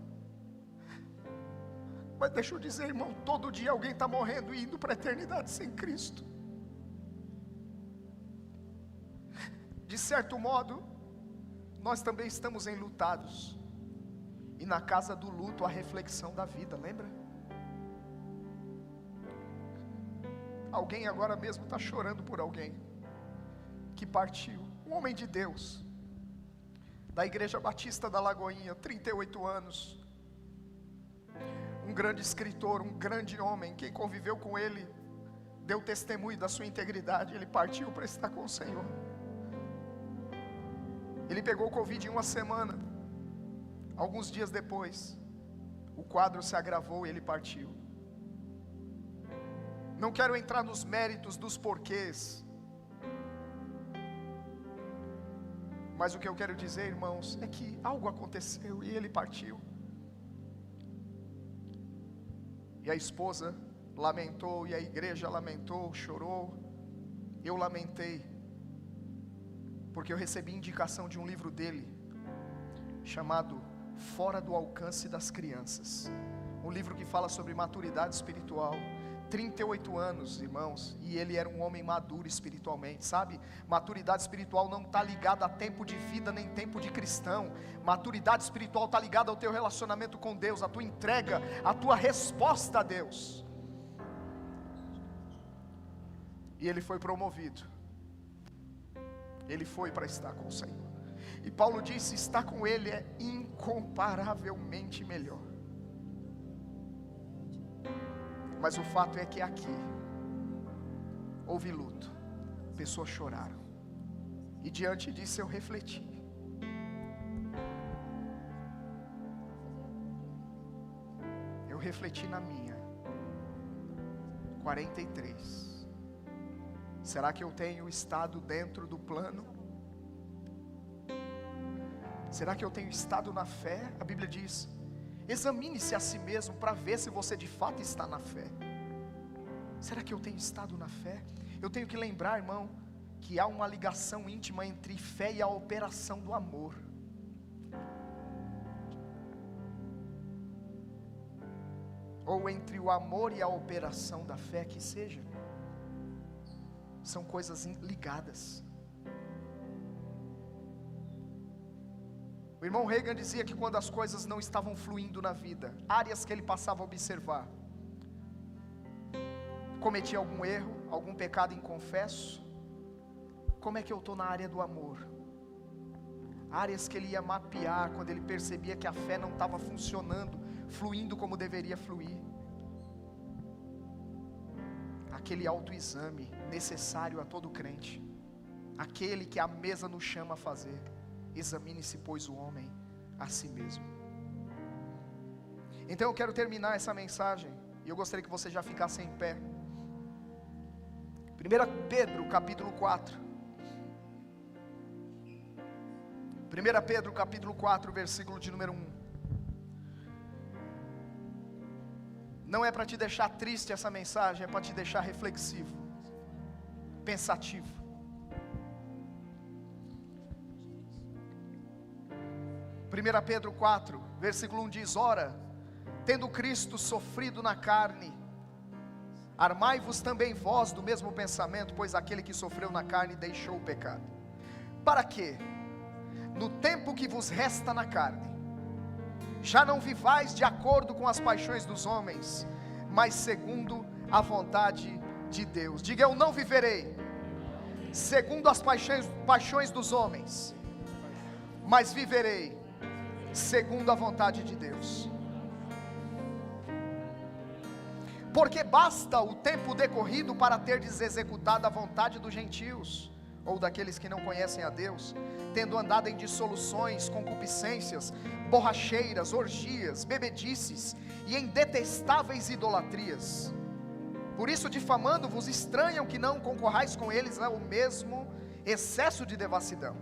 Mas deixa eu dizer, irmão, todo dia alguém está morrendo e indo para a eternidade sem Cristo. De certo modo, nós também estamos enlutados. E na casa do luto, a reflexão da vida, lembra? Alguém agora mesmo está chorando por alguém que partiu. Um homem de Deus, da Igreja Batista da Lagoinha, 38 anos. Um grande escritor, um grande homem. Quem conviveu com ele, deu testemunho da sua integridade. Ele partiu para estar com o Senhor. Ele pegou o Covid em uma semana. Alguns dias depois, o quadro se agravou e ele partiu. Não quero entrar nos méritos dos porquês, mas o que eu quero dizer, irmãos, é que algo aconteceu e ele partiu. E a esposa lamentou, e a igreja lamentou, chorou. Eu lamentei, porque eu recebi indicação de um livro dele, chamado Fora do Alcance das Crianças. Um livro que fala sobre maturidade espiritual. 38 anos, irmãos, e ele era um homem maduro espiritualmente, sabe? Maturidade espiritual não está ligada a tempo de vida, nem tempo de cristão. Maturidade espiritual está ligada ao teu relacionamento com Deus, a tua entrega, a tua resposta a Deus. E ele foi promovido. Ele foi para estar com o Senhor. E Paulo disse, estar com ele é incomparavelmente melhor. Mas o fato é que aqui houve luto, pessoas choraram, e diante disso eu refleti. Eu refleti na minha 43. Será que eu tenho estado dentro do plano? Será que eu tenho estado na fé? A Bíblia diz: examine-se a si mesmo para ver se você de fato está na fé. Será que eu tenho estado na fé? Eu tenho que lembrar, irmão, que há uma ligação íntima entre fé e a operação do amor. Ou entre o amor e a operação da fé, que seja. São coisas ligadas. O irmão Reagan dizia que quando as coisas não estavam fluindo na vida, áreas que ele passava a observar, cometi algum erro, algum pecado inconfesso, como é que eu estou na área do amor? Áreas que ele ia mapear quando ele percebia que a fé não estava funcionando, fluindo como deveria fluir. Aquele autoexame necessário a todo crente, aquele que a mesa nos chama a fazer. Examine-se, pois, o homem a si mesmo. Então eu quero terminar essa mensagem, e eu gostaria que você já ficasse em pé. 1 Pedro capítulo 4. 1 Pedro capítulo 4, versículo de número 1. Não é para te deixar triste essa mensagem, é para te deixar reflexivo, pensativo. 1 Pedro 4, versículo 1 diz: ora, tendo Cristo sofrido na carne, armai-vos também vós do mesmo pensamento, pois aquele que sofreu na carne deixou o pecado. Para que, no tempo que vos resta na carne, já não vivais de acordo com as paixões dos homens, mas segundo a vontade de Deus. Diga: eu não viverei segundo as paixões dos homens, mas viverei segundo a vontade de Deus. Porque basta o tempo decorrido para terdes executado a vontade dos gentios, ou daqueles que não conhecem a Deus, tendo andado em dissoluções, concupiscências, borracheiras, orgias, bebedices, e em detestáveis idolatrias. Por isso, difamando-vos, estranham que não concorrais com eles ao mesmo excesso de devassidão.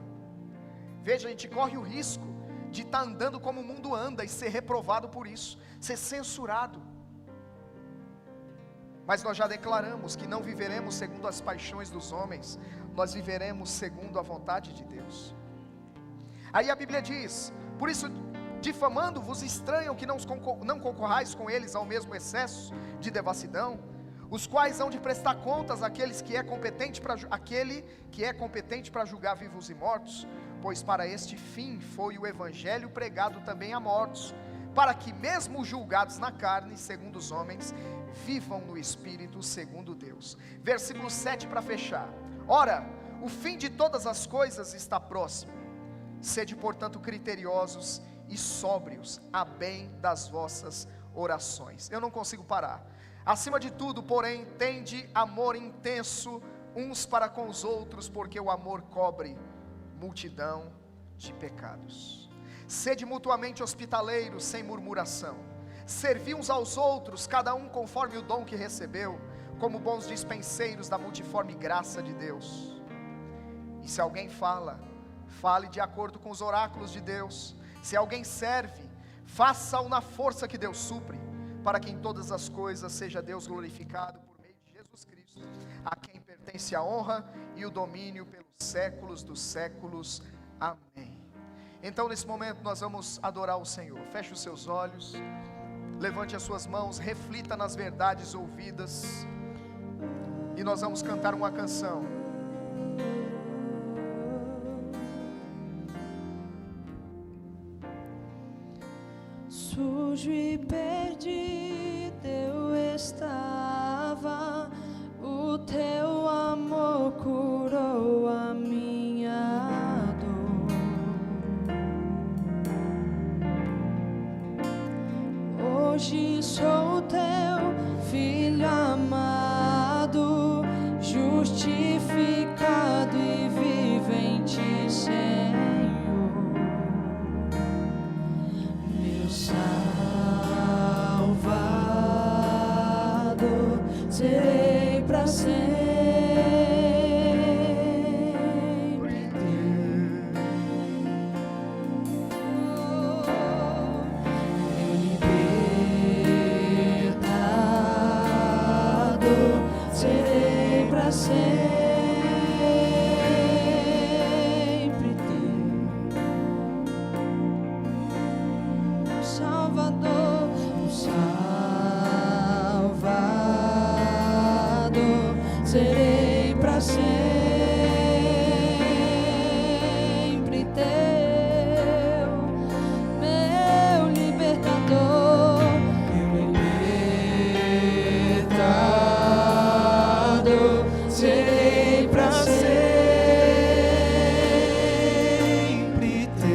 Veja, a gente corre o risco de estar andando como o mundo anda e ser reprovado por isso, ser censurado. Mas nós já declaramos que não viveremos segundo as paixões dos homens, nós viveremos segundo a vontade de Deus. Aí a Bíblia diz: por isso, difamando-vos, estranham que não concorrais com eles ao mesmo excesso de devassidão, os quais hão de prestar contas àquele que é competente para julgar vivos e mortos, pois para este fim foi o evangelho pregado também a mortos, para que mesmo julgados na carne, segundo os homens, vivam no Espírito, segundo Deus. Versículo 7 para fechar. Ora, o fim de todas as coisas está próximo. Sede, portanto, criteriosos e sóbrios, a bem das vossas orações. Eu não consigo parar. Acima de tudo, porém, tende amor intenso uns para com os outros, porque o amor cobre multidão de pecados. Sede mutuamente hospitaleiros, sem murmuração. Servi uns aos outros, cada um conforme o dom que recebeu, como bons dispenseiros da multiforme graça de Deus. E se alguém fala, fale de acordo com os oráculos de Deus. Se alguém serve, faça-o na força que Deus supre, para que em todas as coisas seja Deus glorificado por meio de Jesus Cristo, a quem pertence a honra e o domínio pelos séculos dos séculos. Amém. Então nesse momento nós vamos adorar o Senhor. Feche os seus olhos, levante as suas mãos, reflita nas verdades ouvidas, e nós vamos cantar uma canção. Sujo e perdido eu estava, o teu amor curou a minha dor. Hoje sou teu filho amado, justificado e vivo em ti, Senhor. Salvador, serei para sempre meu libertador, serei para sempre teu. Salvador, Salvador, serei para sempre teu, meu libertador, serei para sempre teu.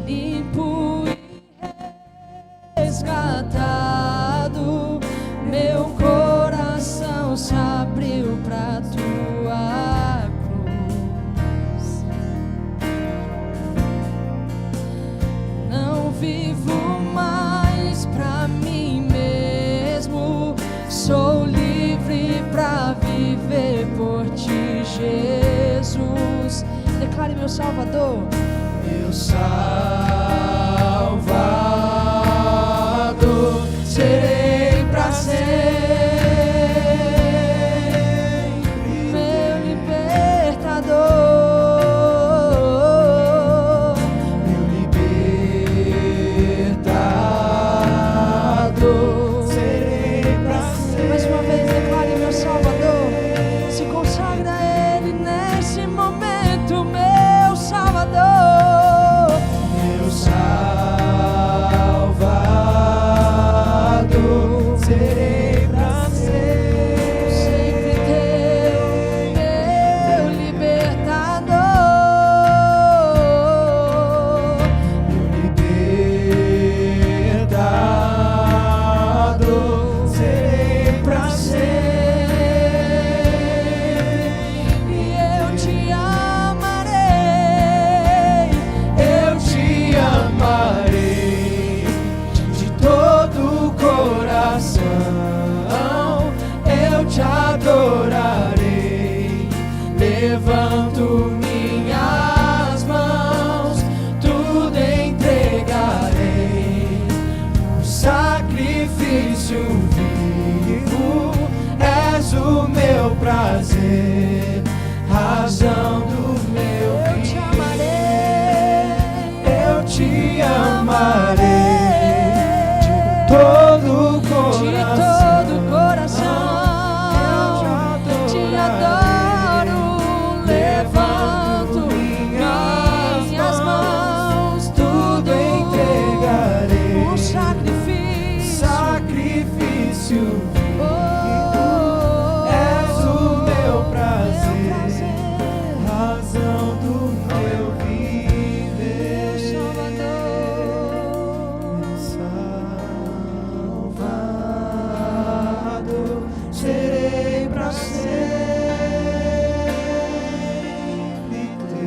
Limpo e resgatado, meu coração se abriu pra tua cruz. Não vivo mais pra mim mesmo, sou livre pra viver por ti, Jesus. Declare: meu Salvador, meu Salvador, serei pra sempre meu libertador, meu libertador, serei pra sempre. Mais uma vez declare: meu Salvador. Se consagra a Ele nesse momento, meu Salvador, meu Salvador, serei pra sempre teu, meu libertador, meu libertador, serei pra sempre. E eu te amarei de todo o coração, eu te adorarei, levanto minhas mãos, tudo em meu prazer, razão do meu viver. Eu te amarei de todo o coração. Te adoro, levanto minhas mãos, tudo entregarei. Um sacrifício vivo, és o meu prazer, razão do meu viver. Salvador, serei pra sempre teu.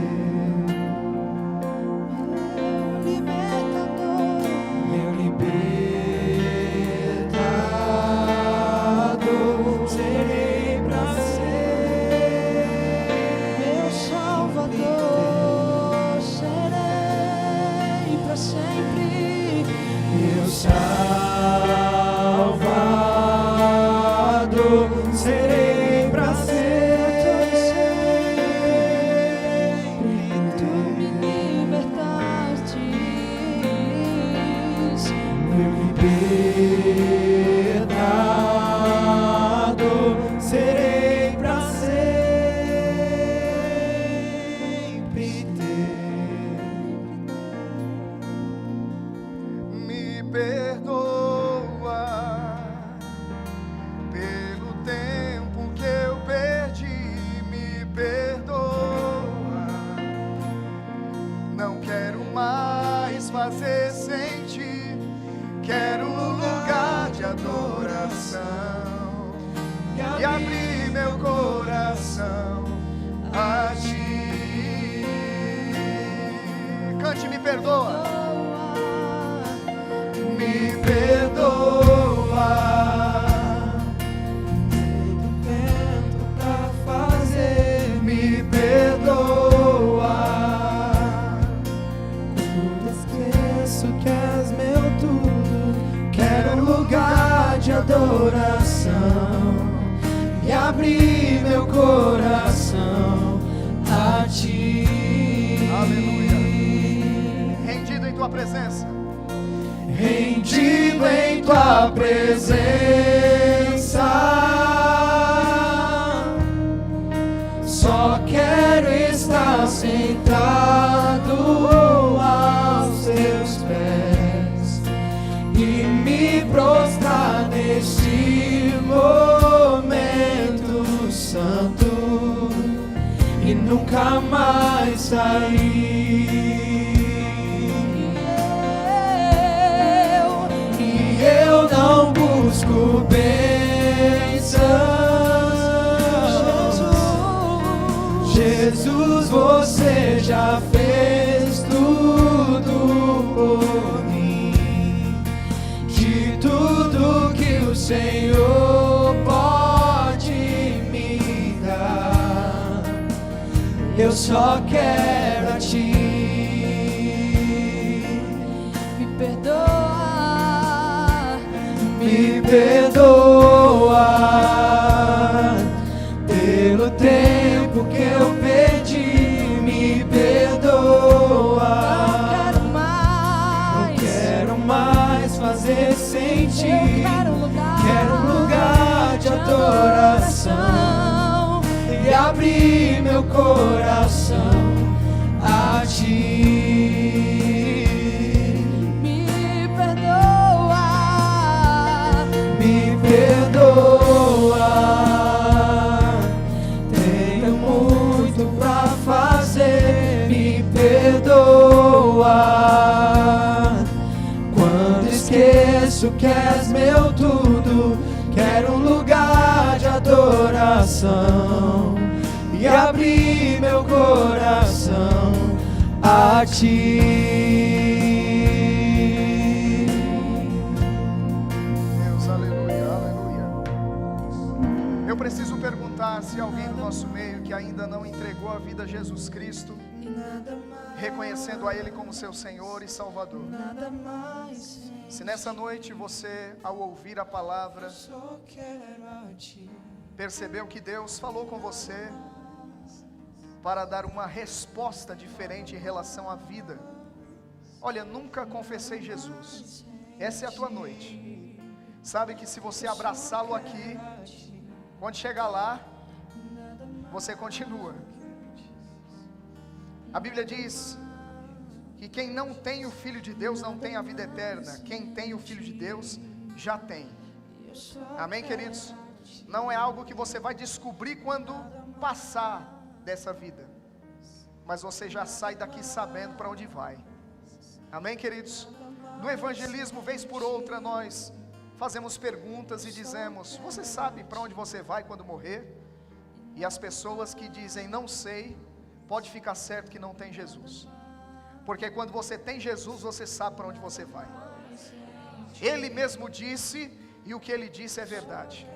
Meu libertador, serei pra sempre. Meu Salvador, serei pra sempre. Meu Salvador, serei pra sempre. Tu me libertaste, meu libertador, serei pra sempre teu. Me perdoa pelo tempo que eu perdi, me perdoa. Não quero mais fazer sem ti, quero um lugar de adoração e abrir meu coração a ti. Cante, me perdoa. Me perdoa, tento pra fazer. Me perdoa, quando esqueço que és meu tudo. Quero um lugar de adoração e abrir meu coração a ti. Aleluia. Rendido em tua presença. Rendido em tua presença, só quero estar sentado aos teus pés e me prostrar neste momento santo e nunca mais sair. Eu não busco bênçãos, Jesus, você já fez tudo por mim. De tudo que o Senhor pode me dar, eu só quero a ti. Me perdoa, me perdoa pelo tempo que eu perdi, me perdoa. Não quero mais fazer sem ti. Quero um lugar de adoração e abrir meu coração a ti. Perdoa, tenho muito pra fazer. Me perdoa quando esqueço que és meu tudo. Quero um lugar de adoração e abrir meu coração a ti. Eu preciso perguntar se alguém do nosso meio que ainda não entregou a vida a Jesus Cristo, reconhecendo a Ele como seu Senhor e Salvador. Se nessa noite você, ao ouvir a palavra, percebeu que Deus falou com você para dar uma resposta diferente em relação à vida. Olha, nunca confessei Jesus. Essa é a tua noite. Sabe que se você abraçá-lo aqui, quando chegar lá, você continua. A Bíblia diz que quem não tem o Filho de Deus não tem a vida eterna. Quem tem o Filho de Deus já tem. Amém, queridos? Não é algo que você vai descobrir quando passar dessa vida, mas você já sai daqui sabendo para onde vai. Amém, queridos? No evangelismo, vez por outra, nós fazemos perguntas e dizemos: você sabe para onde você vai quando morrer? E as pessoas que dizem não sei, pode ficar certo que não tem Jesus, porque quando você tem Jesus, você sabe para onde você vai. Ele mesmo disse, e o que ele disse é verdade.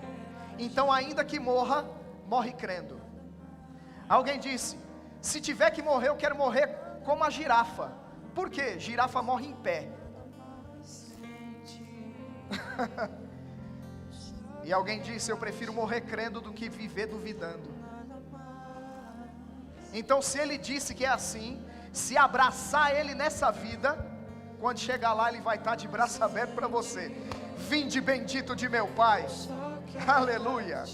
Então, ainda que morra, morre crendo. Alguém disse: se tiver que morrer, eu quero morrer como a girafa. Por quê? Girafa morre em pé. E alguém disse: eu prefiro morrer crendo do que viver duvidando. Então, se ele disse que é assim, se abraçar ele nessa vida, quando chegar lá, ele vai estar de braço aberto para você. Vinde bendito de meu Pai. Aleluia.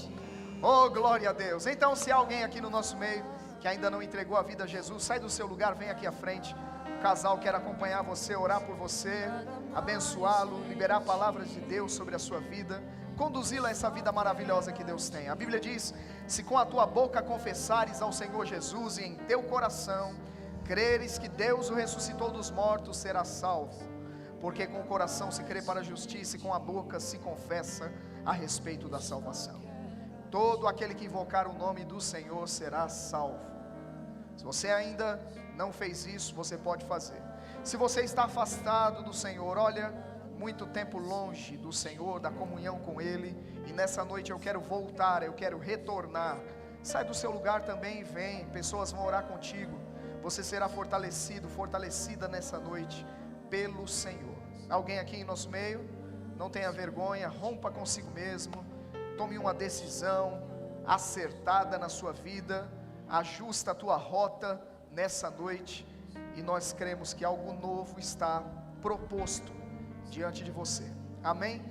Oh, glória a Deus. Então, se há alguém aqui no nosso meio que ainda não entregou a vida a Jesus, sai do seu lugar, vem aqui à frente. O casal quer acompanhar você, orar por você, abençoá-lo, liberar palavras de Deus sobre a sua vida, conduzi-la a essa vida maravilhosa que Deus tem. A Bíblia diz: se com a tua boca confessares ao Senhor Jesus e em teu coração creres que Deus o ressuscitou dos mortos, serás salvo. Porque com o coração se crê para a justiça e com a boca se confessa a respeito da salvação. Todo aquele que invocar o nome do Senhor será salvo. Se você ainda não fez isso, você pode fazer. Se você está afastado do Senhor, olha, muito tempo longe do Senhor, da comunhão com Ele, e nessa noite eu quero voltar, eu quero retornar, sai do seu lugar também e vem. Pessoas vão orar contigo. Você será fortalecido, fortalecida nessa noite pelo Senhor. Alguém aqui em nosso meio? Não tenha vergonha, rompa consigo mesmo, tome uma decisão acertada na sua vida, ajusta a tua rota nessa noite, e nós cremos que algo novo está proposto diante de você. Amém?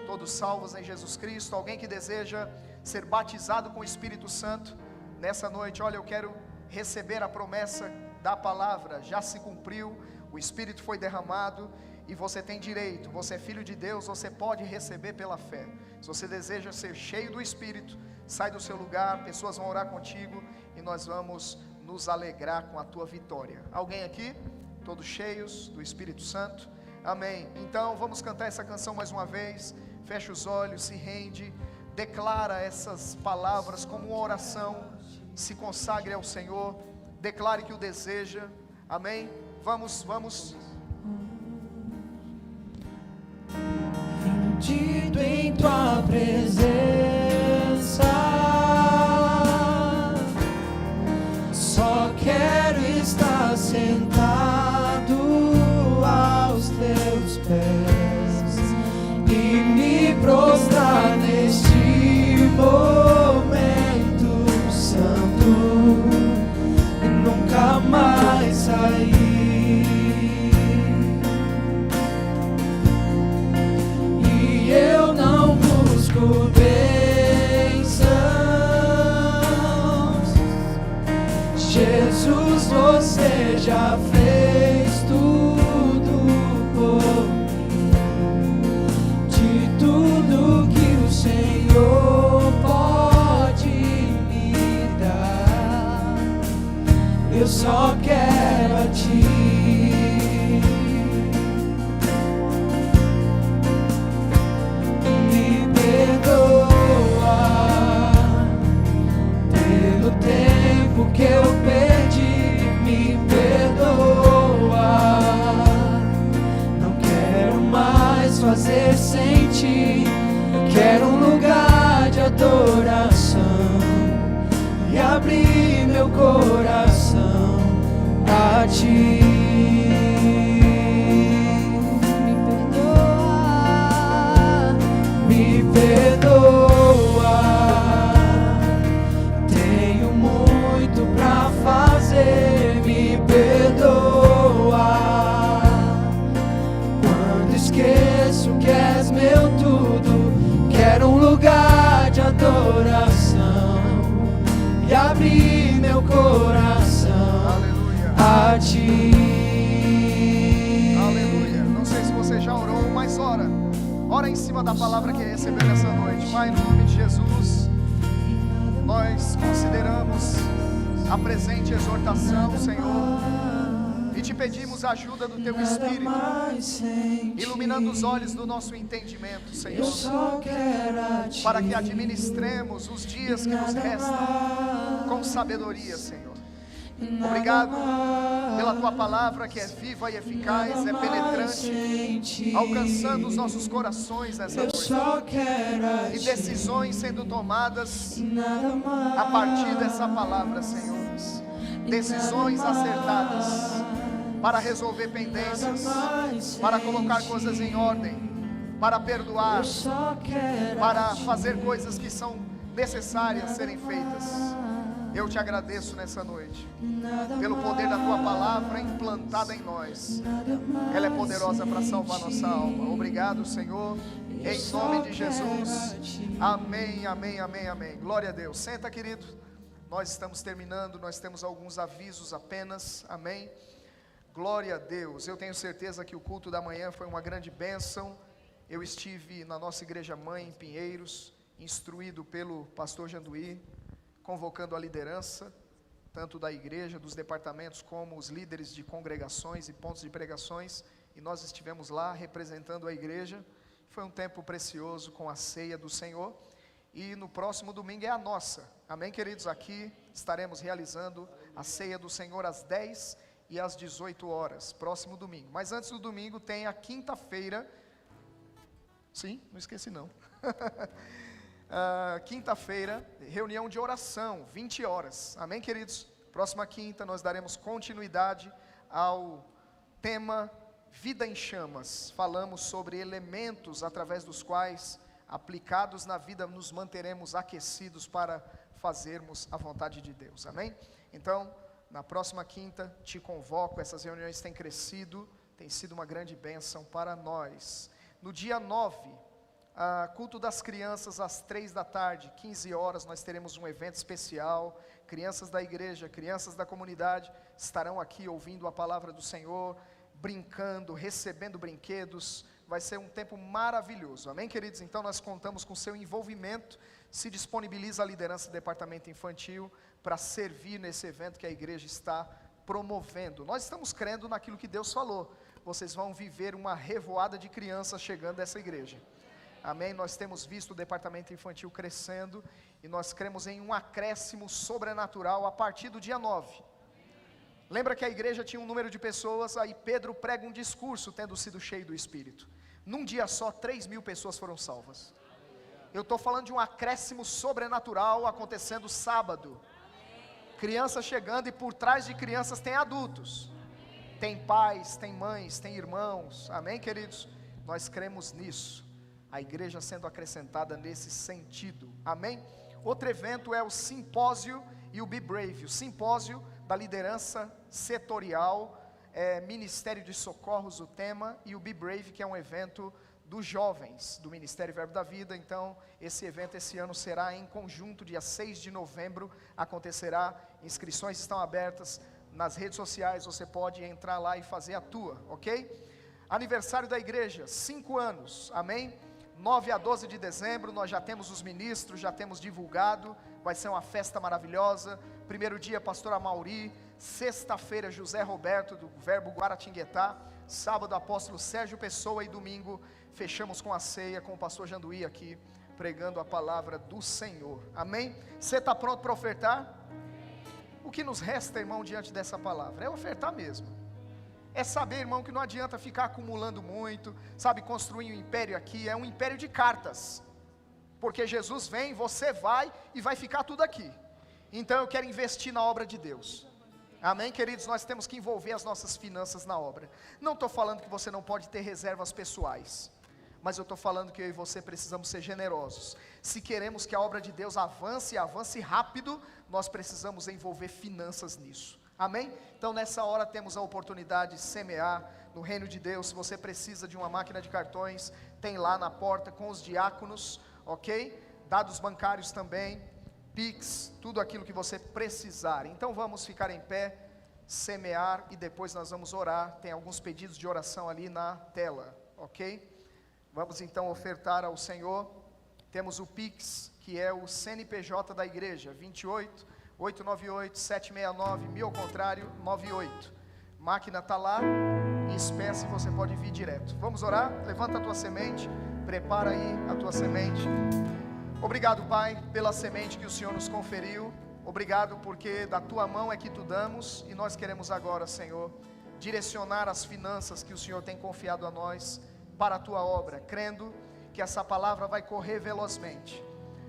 Todos salvos em Jesus Cristo. Alguém que deseja ser batizado com o Espírito Santo nessa noite? Olha, eu quero receber a promessa da palavra, já se cumpriu, o Espírito foi derramado e você tem direito, você é filho de Deus, você pode receber pela fé. Se você deseja ser cheio do Espírito, sai do seu lugar, pessoas vão orar contigo e nós vamos nos alegrar com a tua vitória. Alguém aqui? Todos cheios do Espírito Santo? Amém. Então vamos cantar essa canção mais uma vez. Fecha os olhos, se rende, declara essas palavras como uma oração, se consagre ao Senhor, declare que o deseja. Amém. Vamos. Rendido em tua presença, só quero estar sentado aos teus pés e me prostrar neste momento santo e nunca mais sair. E eu não busco bênçãos, Jesus, você já fez tudo por mim. De tudo que o Senhor pode me dar, eu só quero a ti. Me perdoa pelo tempo que eu perdi, me perdoa. Não quero mais fazer sem ti, quero um lugar de adoração e abrir meu coração a ti. Me perdoa e abrir meu coração Aleluia. a Ti. Aleluia. Não sei se você já orou, mas ora. Ora em cima da palavra que recebeu nessa noite. Pai, em nome de Jesus, nós consideramos a presente exortação, Senhor, e te pedimos a ajuda do Teu Espírito, iluminando os olhos do nosso entendimento, Senhor, para que administremos os dias que nos restam com sabedoria, Senhor. Obrigado pela Tua palavra que é viva e eficaz, é penetrante, alcançando os nossos corações nessa noite, e decisões sendo tomadas a partir dessa palavra, Senhor. Decisões acertadas para resolver pendências, para colocar coisas em ordem, para perdoar, para fazer coisas que são necessárias serem feitas. Eu te agradeço nessa noite, pelo poder da Tua palavra implantada em nós. Ela é poderosa para salvar nossa alma. Obrigado, Senhor, em nome de Jesus. Amém, amém, amém, amém. Glória a Deus. Senta, querido. Nós estamos terminando, nós temos alguns avisos apenas. Amém. Glória a Deus. Eu tenho certeza que o culto da manhã foi uma grande bênção. Eu estive na nossa igreja mãe em Pinheiros, instruído pelo pastor Janduí, convocando a liderança, tanto da igreja, dos departamentos, como os líderes de congregações e pontos de pregações, e nós estivemos lá representando a igreja. Foi um tempo precioso com a ceia do Senhor, e no próximo domingo é a nossa, amém, queridos? Aqui estaremos realizando a ceia do Senhor às 10 e às 18 horas, próximo domingo. Mas antes do domingo tem a quinta-feira, sim, não esqueci não, quinta-feira, reunião de oração, 20 horas, amém, queridos? Próxima quinta nós daremos continuidade ao tema Vida em Chamas. Falamos sobre elementos através dos quais, aplicados na vida, nos manteremos aquecidos para fazermos a vontade de Deus, amém? Então, na próxima quinta te convoco. Essas reuniões têm crescido, tem sido uma grande bênção para nós. No dia 9, culto das crianças às 3 da tarde, 15 horas, nós teremos um evento especial. Crianças da igreja, crianças da comunidade estarão aqui ouvindo a palavra do Senhor, brincando, recebendo brinquedos. Vai ser um tempo maravilhoso, amém, queridos? Então nós contamos com seu envolvimento. Se disponibiliza a liderança do departamento infantil para servir nesse evento que a igreja está promovendo. Nós estamos crendo naquilo que Deus falou. Vocês vão viver uma revoada de crianças chegando a essa igreja. Amém? Nós temos visto o departamento infantil crescendo, e nós cremos em um acréscimo sobrenatural a partir do dia 9. Lembra que a igreja tinha um número de pessoas, aí Pedro prega um discurso tendo sido cheio do Espírito. Num dia só, 3.000 pessoas foram salvas. Eu estou falando de um acréscimo sobrenatural acontecendo sábado. Crianças chegando, e por trás de crianças tem adultos. Tem pais, tem mães, tem irmãos. Amém, queridos? Nós cremos nisso. A igreja sendo acrescentada nesse sentido, amém? Outro evento é o simpósio e o Be Brave. O simpósio da liderança setorial, Ministério de Socorros o tema, e o Be Brave, que é um evento dos jovens, do Ministério Verbo da Vida. Então, esse evento esse ano será em conjunto, dia 6 de novembro, acontecerá. Inscrições estão abertas nas redes sociais, você pode entrar lá e fazer a tua, ok? Aniversário da igreja, 5 anos, amém? 9 a 12 de dezembro, nós já temos os ministros, já temos divulgado, vai ser uma festa maravilhosa. Primeiro dia, pastor Amauri. Sexta-feira, José Roberto, do Verbo Guaratinguetá. Sábado, apóstolo Sérgio Pessoa. E domingo, fechamos com a ceia, com o pastor Janduí aqui, pregando a palavra do Senhor, amém? Você está pronto para ofertar? O que nos resta, irmão, diante dessa palavra? É ofertar mesmo. É saber, irmão, que não adianta ficar acumulando muito, sabe, construir um império aqui. É um império de cartas, porque Jesus vem, você vai, e vai ficar tudo aqui. Então eu quero investir na obra de Deus, amém, queridos? Nós temos que envolver as nossas finanças na obra. Não estou falando que você não pode ter reservas pessoais, mas eu estou falando que eu e você precisamos ser generosos. Se queremos que a obra de Deus avance, e avance rápido, nós precisamos envolver finanças nisso, amém? Então nessa hora temos a oportunidade de semear no reino de Deus. Se você precisa de uma máquina de cartões, tem lá na porta com os diáconos, ok? Dados bancários também. Pix, tudo aquilo que você precisar. Então vamos ficar em pé, semear e depois nós vamos orar. Tem alguns pedidos de oração ali na tela, ok? Vamos então ofertar ao Senhor. Temos o Pix, que é o CNPJ da igreja, 28 898 769 1000 ao contrário 98. Máquina está lá e espécie você pode vir direto. Vamos orar? Levanta a tua semente, prepara aí a tua semente. Obrigado, Pai, pela semente que o Senhor nos conferiu. Obrigado porque da tua mão é que tu damos, e nós queremos agora, Senhor, direcionar as finanças que o Senhor tem confiado a nós para a tua obra, crendo que essa palavra vai correr velozmente.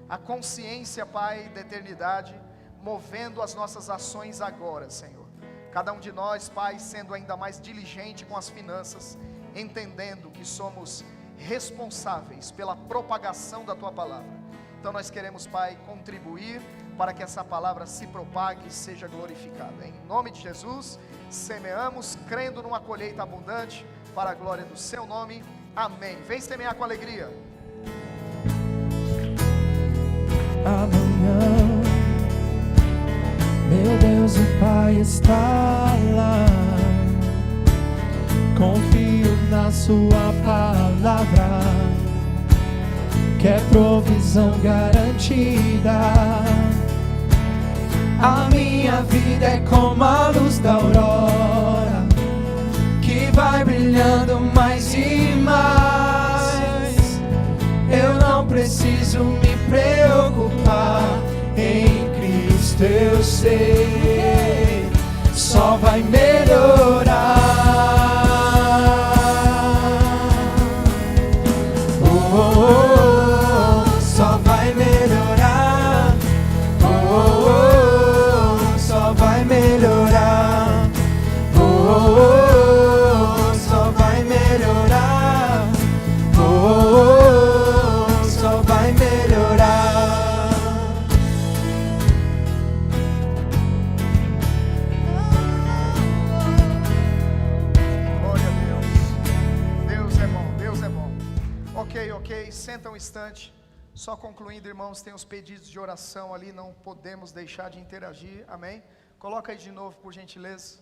A consciência, Pai, da eternidade, movendo as nossas ações agora, Senhor. Cada um de nós, Pai, sendo ainda mais diligente com as finanças, entendendo que somos responsáveis pela propagação da tua palavra. Então nós queremos, Pai, contribuir para que essa palavra se propague e seja glorificada. Em nome de Jesus, semeamos, crendo numa colheita abundante, para a glória do seu nome. Amém. Vem semear com alegria. Amanhã, meu Deus e Pai está lá. Confio na sua palavra, que é provisão garantida. A minha vida é como a luz da aurora, que vai brilhando mais e mais. Eu não preciso me preocupar, em Cristo eu sei, só vai melhorar. Só vai melhorar. Só vai melhorar. Só vai melhorar. Só vai melhorar. Glória a Deus. Deus é bom, Deus é bom. Ok, senta um instante. Só concluindo, irmãos, tem os pedidos de oração ali, não podemos deixar de interagir, amém? Coloca aí de novo, por gentileza.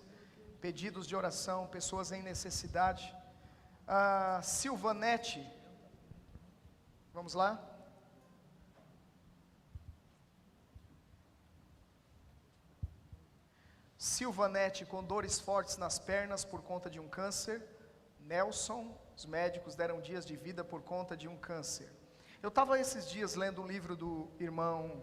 Pedidos de oração, pessoas em necessidade. Silvanete, vamos lá? Silvanete com dores fortes nas pernas por conta de um câncer. Nelson, os médicos deram dias de vida por conta de um câncer. Eu estava esses dias lendo um livro do irmão,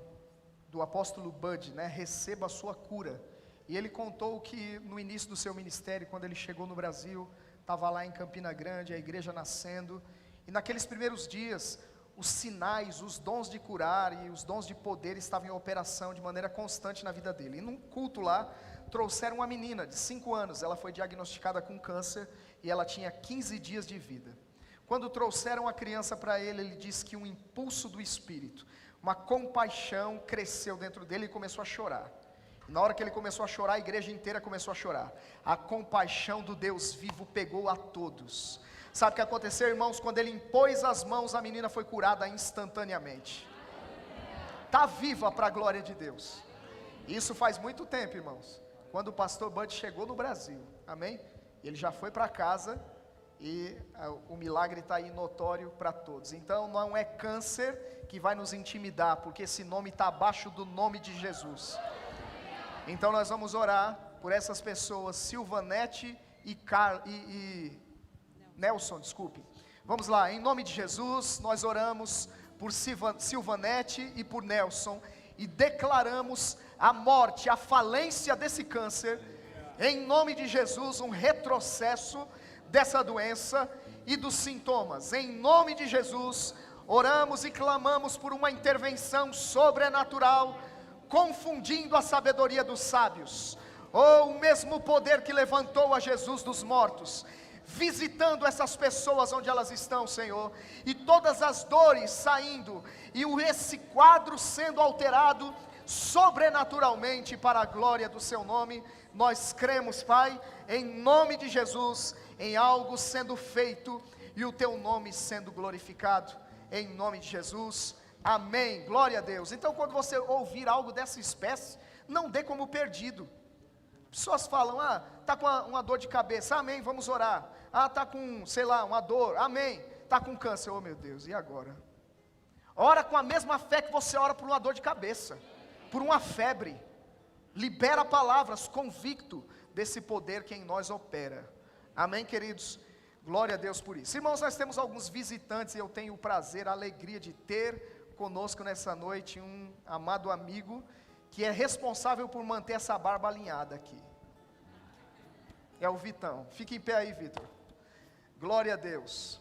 do apóstolo Bud, né? Receba a sua cura. E ele contou que no início do seu ministério, quando ele chegou no Brasil, estava lá em Campina Grande, a igreja nascendo. E naqueles primeiros dias, os sinais, os dons de curar e os dons de poder estavam em operação de maneira constante na vida dele. E num culto lá, trouxeram uma menina de 5 anos. Ela foi diagnosticada com câncer e ela tinha 15 dias de vida. Quando trouxeram a criança para ele, ele disse que um impulso do Espírito, uma compaixão cresceu dentro dele e começou a chorar. Na hora que ele começou a chorar, a igreja inteira começou a chorar. A compaixão do Deus vivo pegou a todos. Sabe o que aconteceu, irmãos? Quando ele impôs as mãos, a menina foi curada instantaneamente. Está viva para a glória de Deus. Isso faz muito tempo, irmãos. Quando o pastor Bud chegou no Brasil, amém? Ele já foi para casa. E o milagre está aí notório para todos. Então não é câncer que vai nos intimidar, porque esse nome está abaixo do nome de Jesus. Então nós vamos orar por essas pessoas, Silvanete e Nelson, desculpe. Vamos lá, em nome de Jesus, nós oramos por Silvanete e por Nelson, e declaramos a morte, a falência desse câncer, em nome de Jesus, um retrocesso dessa doença e dos sintomas. Em nome de Jesus, oramos e clamamos por uma intervenção sobrenatural, confundindo a sabedoria dos sábios, ou o mesmo poder que levantou a Jesus dos mortos, visitando essas pessoas onde elas estão, Senhor, e todas as dores saindo, e esse quadro sendo alterado sobrenaturalmente para a glória do seu nome. Nós cremos, Pai, em nome de Jesus, em algo sendo feito e o teu nome sendo glorificado. Em nome de Jesus, Amém, glória a Deus. Então quando você ouvir algo dessa espécie, não dê como perdido. Pessoas falam, está com uma dor de cabeça, amém, vamos orar. Está com, sei lá, uma dor, amém. Está com câncer, oh meu Deus, e agora? Ora com a mesma fé que você ora por uma dor de cabeça, por uma febre. Libera palavras, convicto desse poder que em nós opera. Amém, queridos? Glória a Deus por isso. Irmãos, nós temos alguns visitantes e eu tenho o prazer, a alegria de ter conosco nessa noite um amado amigo que é responsável por manter essa barba alinhada aqui. É o Vitão. Fique em pé aí, Vitor. Glória a Deus.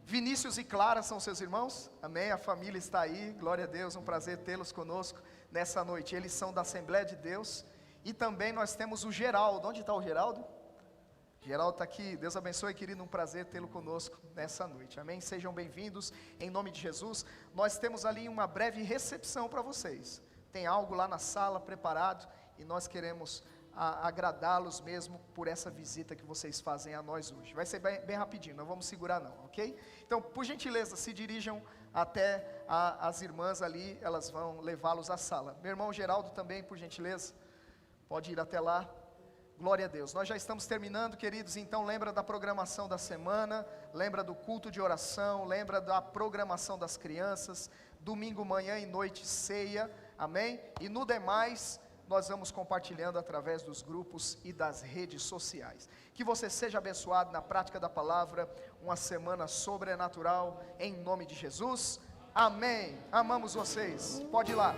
Vinícius e Clara são seus irmãos? Amém, a família está aí. Glória a Deus, um prazer tê-los conosco nessa noite. Eles são da Assembleia de Deus. E também nós temos o Geraldo. Onde está o Geraldo? Geraldo está aqui. Deus abençoe, querido, um prazer tê-lo conosco nessa noite. Amém, sejam bem-vindos em nome de Jesus. Nós temos ali uma breve recepção para vocês. Tem algo lá na sala preparado e nós queremos agradá-los mesmo por essa visita que vocês fazem a nós hoje. Vai ser bem rapidinho, não vamos segurar não, ok? Então, por gentileza, se dirijam até as irmãs ali, elas vão levá-los à sala. Meu irmão Geraldo também, por gentileza, pode ir até lá. Glória a Deus. Nós já estamos terminando, queridos, então lembra da programação da semana, lembra do culto de oração, lembra da programação das crianças, domingo manhã e noite ceia, amém? E no demais, nós vamos compartilhando através dos grupos e das redes sociais. Que você seja abençoado na prática da palavra, uma semana sobrenatural, em nome de Jesus, amém. Amamos vocês, pode ir lá.